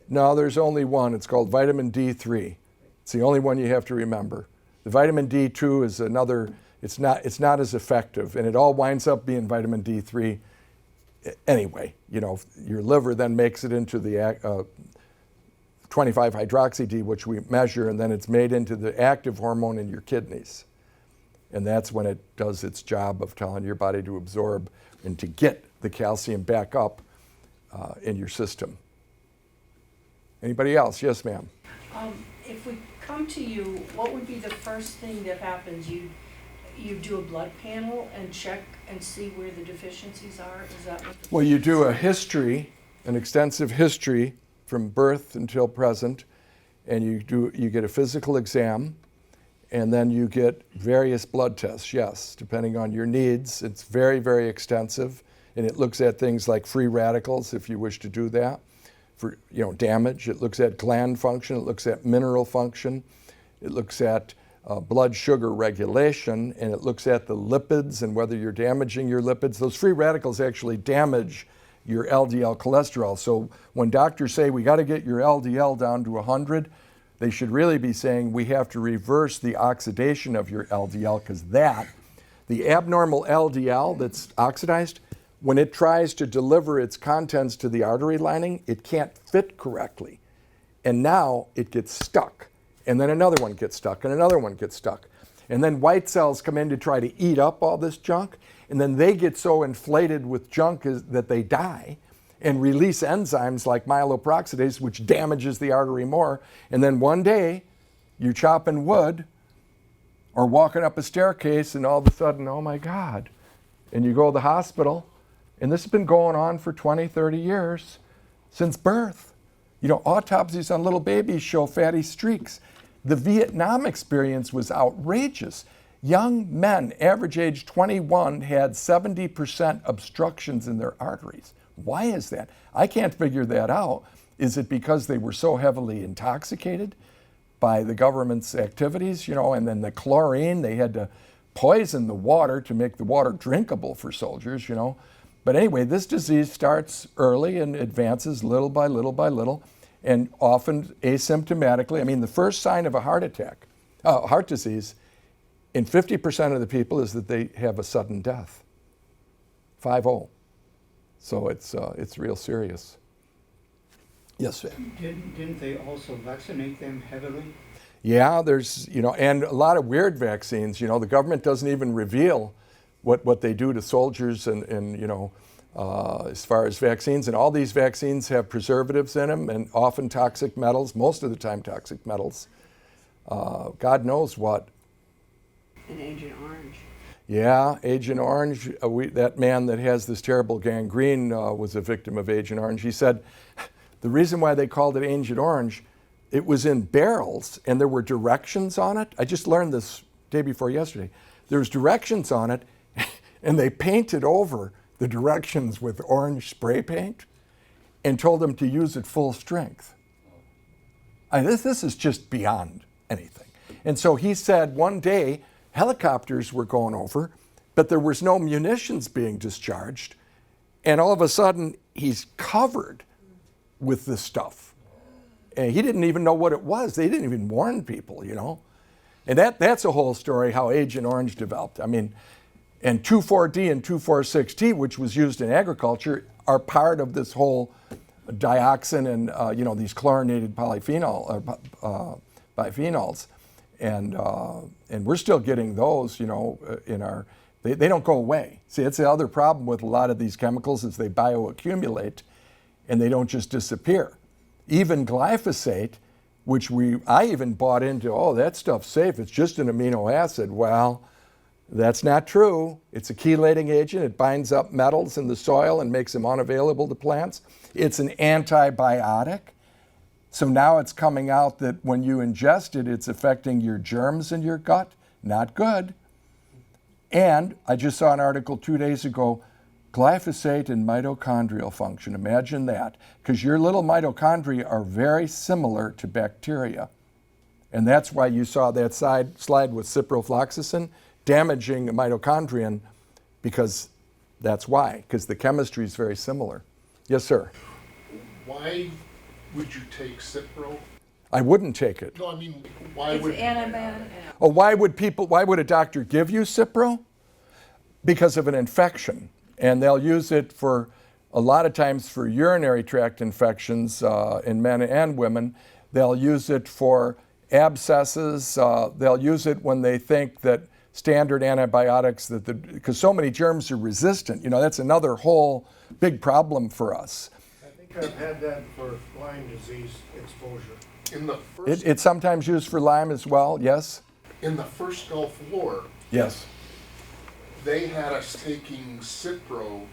No, there's only one. It's called vitamin D3. It's the only one you have to remember. The vitamin D2 is another, it's not as effective, and it all winds up being vitamin D3 anyway. Your liver then makes it into the 25-hydroxy-D, which we measure, and then it's made into the active hormone in your kidneys. And that's when it does its job of telling your body to absorb and to get the calcium back up in your system. Anybody else? Yes, ma'am.
If we come to you, what would be the first thing that happens? You do a blood panel and check and see where the deficiencies are? Is that what?
Well, you do a history, an extensive history from birth until present, and you get a physical exam, and then you get various blood tests. Yes, depending on your needs, it's very, very extensive. And it looks at things like free radicals, if you wish to do that, for damage. It looks at gland function. It looks at mineral function. It looks at blood sugar regulation, and it looks at the lipids and whether you're damaging your lipids. Those free radicals actually damage your LDL cholesterol. So when doctors say we got to get your LDL down to 100, they should really be saying we have to reverse the oxidation of your LDL, because the abnormal LDL that's oxidized, when it tries to deliver its contents to the artery lining, it can't fit correctly. And now it gets stuck. And then another one gets stuck, and another one gets stuck. And then white cells come in to try to eat up all this junk, and then they get so inflated with junk that they die and release enzymes like myeloperoxidase, which damages the artery more. And then one day, you're chopping wood or walking up a staircase, and all of a sudden, oh my God. And you go to the hospital, and this has been going on for 20, 30 years, since birth. You know, autopsies on little babies show fatty streaks. The Vietnam experience was outrageous. Young men, average age 21, had 70% obstructions in their arteries. Why is that? I can't figure that out. Is it because they were so heavily intoxicated by the government's activities, you know, and then the chlorine, they had to poison the water to make the water drinkable for soldiers, you know. But anyway, this disease starts early and advances little by little by little, and often asymptomatically. I mean, the first sign of a heart attack, heart disease, in 50% of the people is that they have a sudden death. 5-0. So it's real serious. Yes, sir.
Didn't they also vaccinate them heavily?
Yeah, there's, you know, and a lot of weird vaccines. You know, the government doesn't even reveal what they do to soldiers and you know, as far as vaccines. And all these vaccines have preservatives in them and often toxic metals, most of the time toxic metals. God knows what.
And Agent Orange.
Yeah, Agent Orange, that man that has this terrible gangrene was a victim of Agent Orange. He said the reason why they called it Agent Orange, it was in barrels and there were directions on it. I just learned this day before yesterday. There's directions on it and they painted over the directions with orange spray paint and told them to use it full strength. This is just beyond anything. And so he said one day helicopters were going over, but there was no munitions being discharged. And all of a sudden he's covered with this stuff. And he didn't even know what it was. They didn't even warn people, you know. And that's a whole story how Agent Orange developed. I mean, and 2,4-D and 2,4,6-T, which was used in agriculture, are part of this whole dioxin and you know, these chlorinated biphenyls, and we're still getting those, you know, in our. They don't go away. See, that's the other problem with a lot of these chemicals is they bioaccumulate, and they don't just disappear. Even glyphosate, which I even bought into. Oh, that stuff's safe. It's just an amino acid. Well. That's not true. It's a chelating agent. It binds up metals in the soil and makes them unavailable to plants. It's an antibiotic. So now it's coming out that when you ingest it, it's affecting your germs in your gut. Not good. And I just saw an article 2 days ago, glyphosate and mitochondrial function. Imagine that. Because your little mitochondria are very similar to bacteria. And that's why you saw that slide with ciprofloxacin damaging a mitochondrion, because that's why, because the chemistry is very similar. Yes, sir.
Why would you take Cipro?
I wouldn't take it.
No, I mean, why
It's
would
antibiotic.
Oh, why would a doctor give you Cipro? Because of an infection. And they'll use it for, a lot of times for urinary tract infections in men and women. They'll use it for abscesses. They'll use it when they think that standard antibiotics, because so many germs are resistant. You know, that's another whole big problem for us.
I think I've had that for Lyme disease exposure.
in the first
It's sometimes used for Lyme as well, yes?
in the first Gulf War,
Yes.
they had us taking Cipro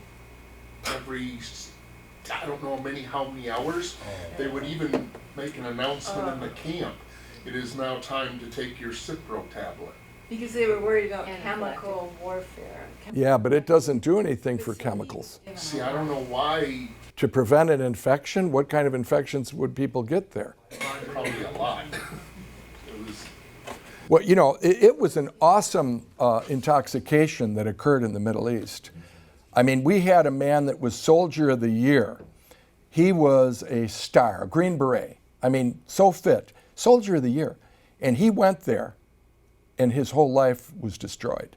every I don't know how many hours. They would even make an announcement in the camp. It is now time to take your Cipro tablet.
Because they were worried about
Anaphylactic.
chemical warfare.
Yeah, but it doesn't do anything for chemicals.
See, I don't know why.
To prevent an infection, what kind of infections would people get there?
Probably a lot. It was.
Well, you know, it was an awesome intoxication that occurred in the Middle East. I mean, we had a man that was Soldier of the Year. He was a star, a Green Beret. I mean, so fit, Soldier of the Year. And he went there, and his whole life was destroyed.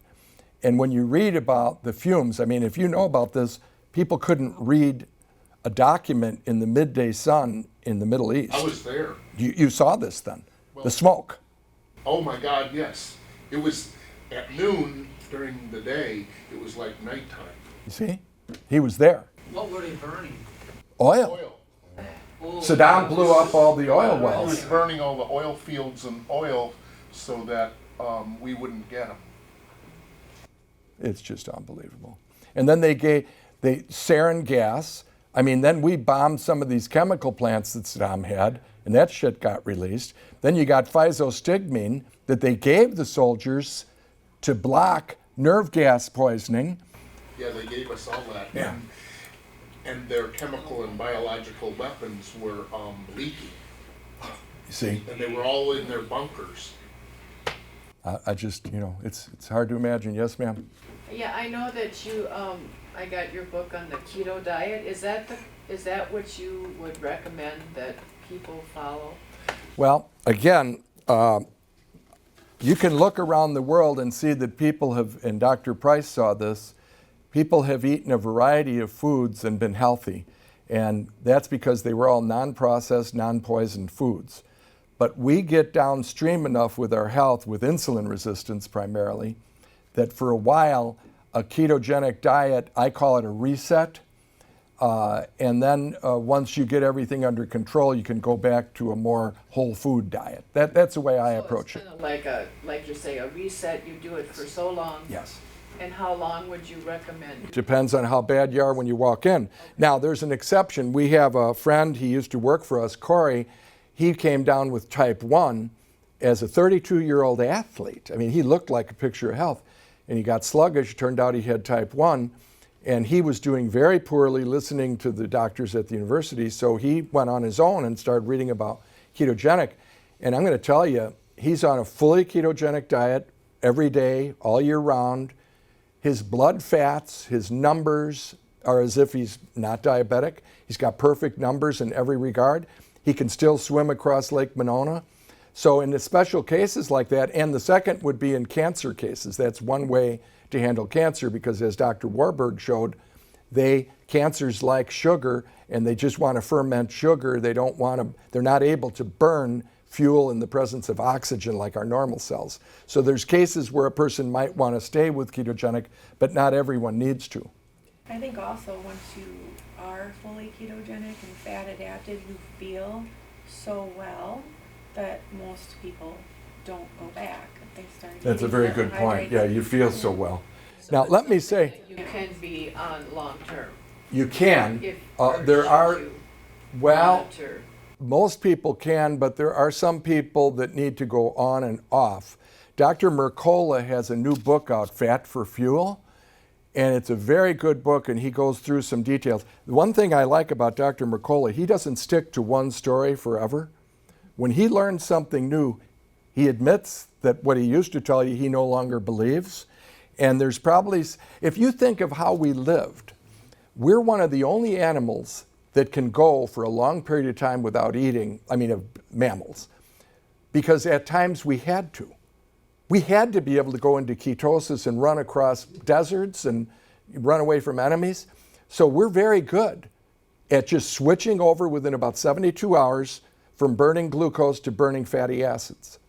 And when you read about the fumes, I mean, if you know about this, people couldn't read a document in the midday sun in the Middle East.
I was there.
You saw this then, the
Well-
smoke.
Oh my God, yes. It was at noon during the day. It was like nighttime.
You see? He was there.
What were they burning?
Oil.
Oil.
Oh,
Saddam blew up all the oil
He was
wells.
burning all the oil fields and oil so that we wouldn't get them.
It's just unbelievable. And then they sarin gas, I mean, then we bombed some of these chemical plants that Saddam had, and that shit got released. Then you got physostigmine that they gave the soldiers to block nerve gas poisoning.
Yeah, they gave us all that.
Yeah.
And their chemical and biological weapons were leaking.
You see,
And they were all in their bunkers.
I just, it's hard to imagine. Yes, ma'am?
Yeah, I know that you, I got your book on the keto diet. Is that what you would recommend that people follow?
Well, again, you can look around the world and see that people have, and Dr. Price saw this, people have eaten a variety of foods and been healthy. And that's because they were all non-processed, non-poisoned foods. But we get downstream enough with our health, with insulin resistance primarily, that for a while, a ketogenic diet, I call it a reset. And then once you get everything under control, you can go back to a more whole food diet. That's the way I approach it.
So it's kind of like you say, a reset, you do it for so long.
Yes.
And how long would you recommend?
Depends on how bad you are when you walk in. Now, there's an exception. We have a friend, he used to work for us, Corey. He came down with type 1 as a 32-year-old athlete. I mean, he looked like a picture of health. And he got sluggish. Turned out he had type 1. And he was doing very poorly listening to the doctors at the university. So he went on his own and started reading about ketogenic. And I'm going to tell you, he's on a fully ketogenic diet every day, all year round. His blood fats, his numbers are as if he's not diabetic. He's got perfect numbers in every regard. He can still swim across Lake Monona. So in the special cases like that, and the second would be in cancer cases. That's one way to handle cancer because as Dr. Warburg showed, cancers like sugar and they just want to ferment sugar. They're not able to burn fuel in the presence of oxygen like our normal cells. So there's cases where a person might want to stay with ketogenic, but not everyone needs to.
I think also once you are fully ketogenic and fat adapted, you feel so well that most people don't go back. They start
That's a
eating
very good point.
carbohydrates.
Yeah, you feel so well.
So
Now,
it's
let me
something
say,
that you can be on long term.
you can.
If
There
should
are,
you
well,
monitor.
most people can, but there are some people that need to go on and off. Dr. Mercola has a new book out, Fat for Fuel, and it's a very good book, and he goes through some details. The one thing I like about Dr. Mercola, he doesn't stick to one story forever. When he learns something new, he admits that what he used to tell you, he no longer believes. And there's probably, if you think of how we lived, we're one of the only animals that can go for a long period of time without eating, of mammals, because at times we had to. We had to be able to go into ketosis and run across deserts and run away from enemies. So we're very good at just switching over within about 72 hours from burning glucose to burning fatty acids.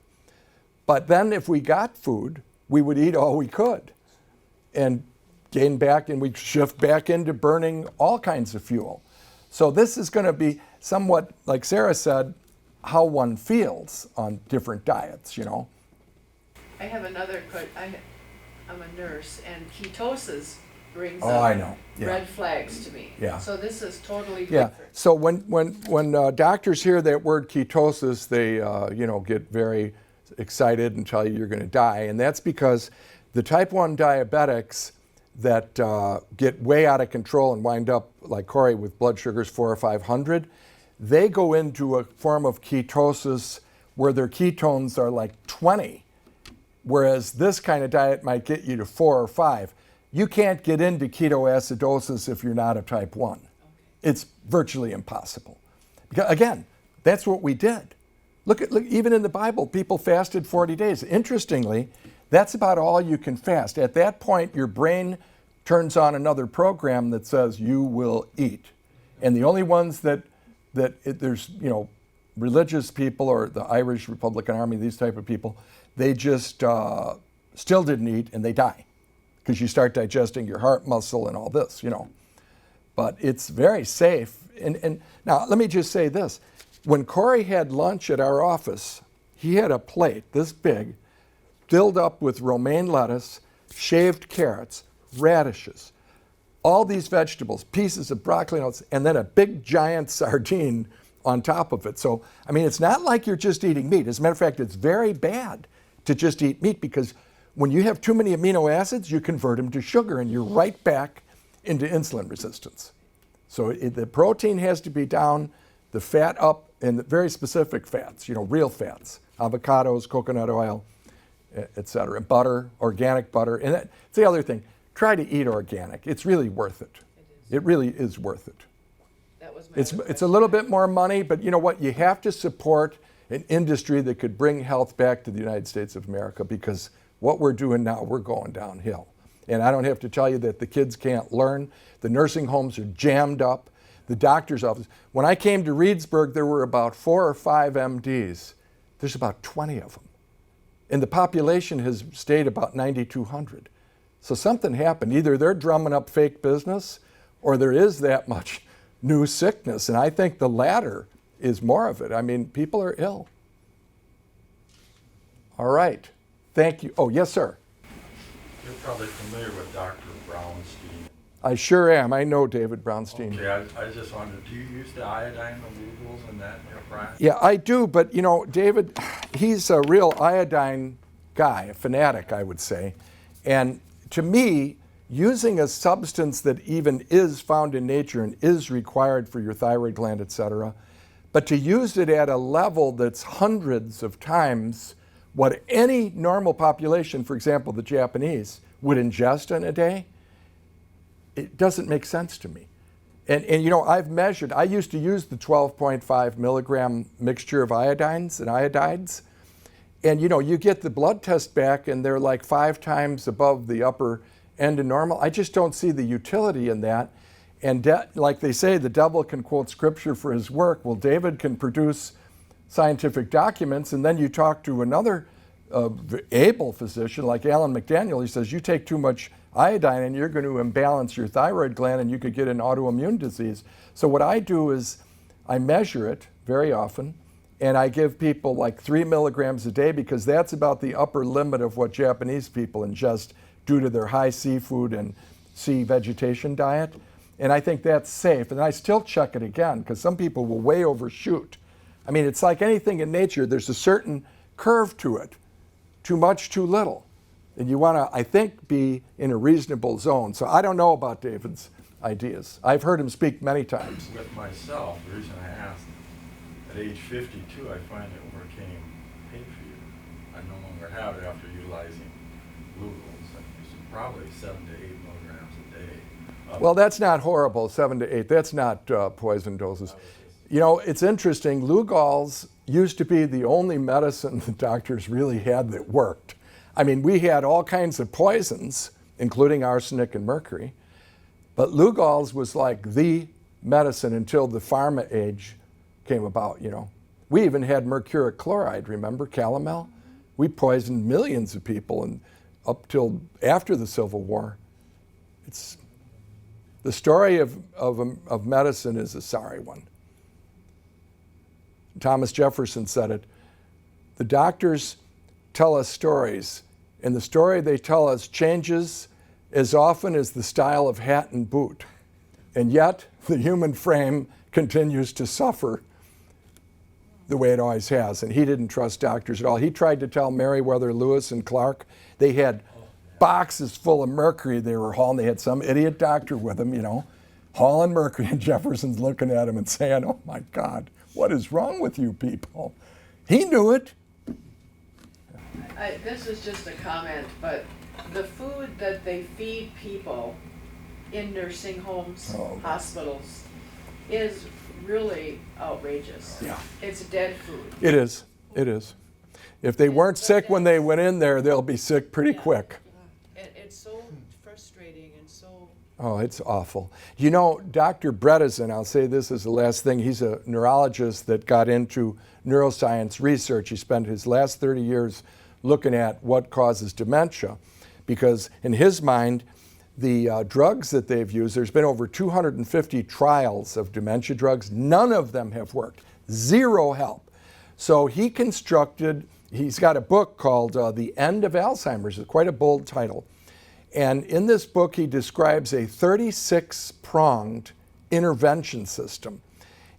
But then if we got food, we would eat all we could and gain back, and we'd shift back into burning all kinds of fuel. So this is going to be somewhat, like Sarah said, how one feels on different diets,
I have another question. I'm a nurse, and ketosis brings
Oh,
up
I know. Yeah.
red flags to me.
Yeah.
So this is totally
Yeah.
different.
So when doctors hear that word ketosis, they get very excited and tell you you're going to die, and that's because the type 1 diabetics that get way out of control and wind up like Corey with blood sugars 400 or 500, they go into a form of ketosis where their ketones are like 20, whereas this kind of diet might get you to 4 or 5. You can't get into ketoacidosis if you're not a type 1. It's virtually impossible. Because, again, that's what we did. Look, even in the Bible, people fasted 40 days. Interestingly, that's about all you can fast. At that point, your brain turns on another program that says you will eat. And the only ones there's religious people or the Irish Republican Army, these type of people, they just still didn't eat and they die because you start digesting your heart muscle and all this, But it's very safe. And now let me just say this. When Corey had lunch at our office, he had a plate this big filled up with romaine lettuce, shaved carrots, radishes, all these vegetables, pieces of broccoli, and then a big giant sardine on top of it. So, I mean, it's not like you're just eating meat. As a matter of fact, it's very bad to just eat meat because when you have too many amino acids, you convert them to sugar and you're right back into insulin resistance. So the protein has to be down, the fat up, and the very specific fats, real fats, avocados, coconut oil, et cetera, butter, organic butter. And that's the other thing. Try to eat organic. It's really worth it. It really is worth it.
That was my
It's
other
a
question.
little bit more money, but you know what? You have to support an industry that could bring health back to the United States of America because what we're doing now, we're going downhill. And I don't have to tell you that the kids can't learn. The nursing homes are jammed up. The doctor's office. When I came to Reedsburg, there were about 4 or 5 MDs. There's about 20 of them. And the population has stayed about 9,200. So something happened. Either they're drumming up fake business or there is that much new sickness. And I think the latter is more of it. I mean, people are ill. All right. Thank you. Oh, yes, sir.
You're probably familiar with Dr. Brownstein.
I sure am. I know David Brownstein.
Okay, I just wondered, do you use the iodine removals in that in your practice?
Yeah, I do, but David, he's a real iodine guy, a fanatic, I would say. And to me, using a substance that even is found in nature and is required for your thyroid gland, et cetera, but to use it at a level that's hundreds of times what any normal population, for example, the Japanese, would ingest in a day, it doesn't make sense to me. And I've measured, I used to use the 12.5 milligram mixture of iodines and iodides. And you get the blood test back and they're like 5 times above the upper end of normal. I just don't see the utility in that. And like they say, the devil can quote scripture for his work. Well, David can produce scientific documents, and then you talk to another able physician like Alan McDaniel. He says, you take too much iodine and you're going to imbalance your thyroid gland and you could get an autoimmune disease. So what I do is I measure it very often, and I give people like 3 milligrams a day because that's about the upper limit of what Japanese people ingest due to their high seafood and sea vegetation diet. And I think that's safe. And I still check it again because some people will way overshoot. I mean, it's like anything in nature, there's a certain curve to it. Too much, too little. And you want to, I think, be in a reasonable zone. So I don't know about David's ideas. I've heard him speak many times.
With myself, the reason I asked, at age 52, I finally overcame hay fever. I no longer have it after utilizing glucose. I use probably 7 to 8 milligrams a day.
Well, that's not horrible, 7 to 8. That's not poison doses. It's interesting. Lugol's used to be the only medicine the doctors really had that worked. I mean, we had all kinds of poisons, including arsenic and mercury, but Lugol's was like the medicine until the pharma age came about, We even had mercuric chloride, remember, calomel? We poisoned millions of people and up till after the Civil War. The story of medicine is a sorry one. Thomas Jefferson said it. The doctors tell us stories, and the story they tell us changes as often as the style of hat and boot. And yet, the human frame continues to suffer the way it always has. And he didn't trust doctors at all. He tried to tell Meriwether, Lewis, and Clark. They had boxes full of mercury they were hauling. They had some idiot doctor with them, hauling mercury. And Jefferson's looking at him and saying, oh my God, what is wrong with you people? He knew it.
This is just a comment, but the food that they feed people in nursing homes, hospitals, is really outrageous.
Yeah.
It's dead food.
It is. It is. If they weren't sick when they went in there, they'll be sick pretty quick.
And it's so frustrating and so...
Oh, it's awful. Dr. Bredesen, I'll say this as the last thing, he's a neurologist that got into neuroscience research. He spent his last 30 years looking at what causes dementia because in his mind, the drugs that they've used, there's been over 250 trials of dementia drugs. None of them have worked. Zero help. So he's got a book called The End of Alzheimer's. It's quite a bold title. And in this book, he describes a 36-pronged intervention system.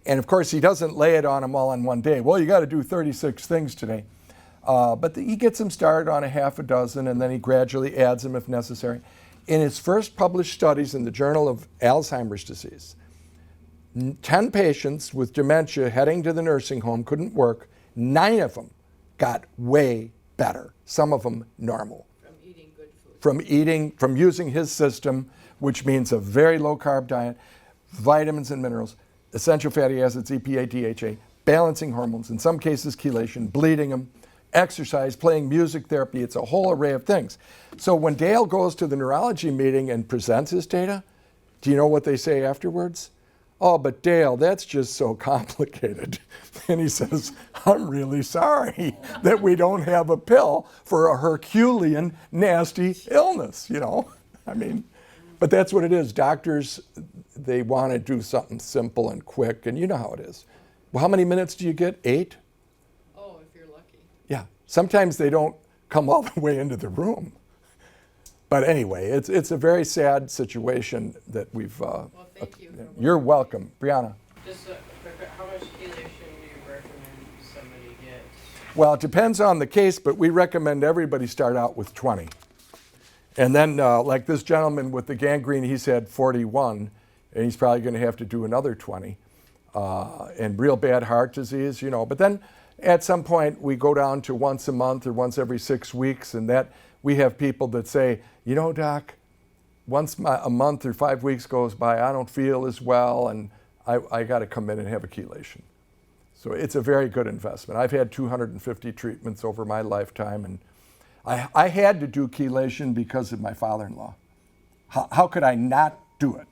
And of course, he doesn't lay it on them all in one day. Well, you got to do 36 things today. But he gets them started on a half a dozen, and then he gradually adds them if necessary. In his first published studies in the Journal of Alzheimer's Disease, 10 patients with dementia heading to the nursing home couldn't work. 9 of them got way better, some of them normal.
From eating good food.
From using his system, which means a very low carb diet, vitamins and minerals, essential fatty acids, EPA, DHA, balancing hormones, in some cases chelation, bleeding them, exercise, playing music therapy. It's a whole array of things. So when Dale goes to the neurology meeting and presents his data, do you know what they say afterwards? Oh, but Dale, that's just so complicated. And he says, I'm really sorry that we don't have a pill for a Herculean, nasty illness, you know? I mean, but that's what it is. Doctors, they want to do something simple and quick, and you know how it is. Well, how many minutes do you get? 8?
Oh, if you're lucky.
Yeah. Sometimes they don't come all the way into the room. But anyway, it's a very sad situation that we've...
Well, thank you.
You're welcome. Brianna.
Just how much chelation do you recommend somebody get?
Well, it depends on the case, but we recommend everybody start out with 20. And then, like this gentleman with the gangrene, he's had 41, and he's probably going to have to do another 20. And real bad heart disease, you know. But then at some point, we go down to once a month or once every 6 weeks, and that we have people that say, you know, Doc, once a month or 5 weeks goes by, I don't feel as well, and I got to come in and have a chelation. So it's a very good investment. I've had 250 treatments over my lifetime, and I had to do chelation because of my father-in-law. How could I not do it?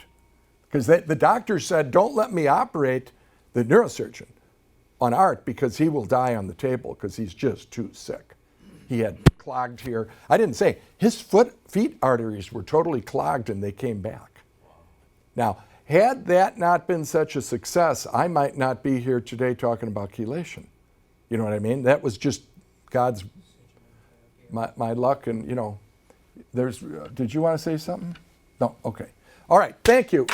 Because the doctor said, don't let me operate the neurosurgeon on Art because he will die on the table because he's just too sick. He had clogged here. I didn't say, his feet arteries were totally clogged and they came back. Now, had that not been such a success, I might not be here today talking about chelation. You know what I mean? That was just God's, my luck, and you know, did you want to say something? No, okay. All right, thank you.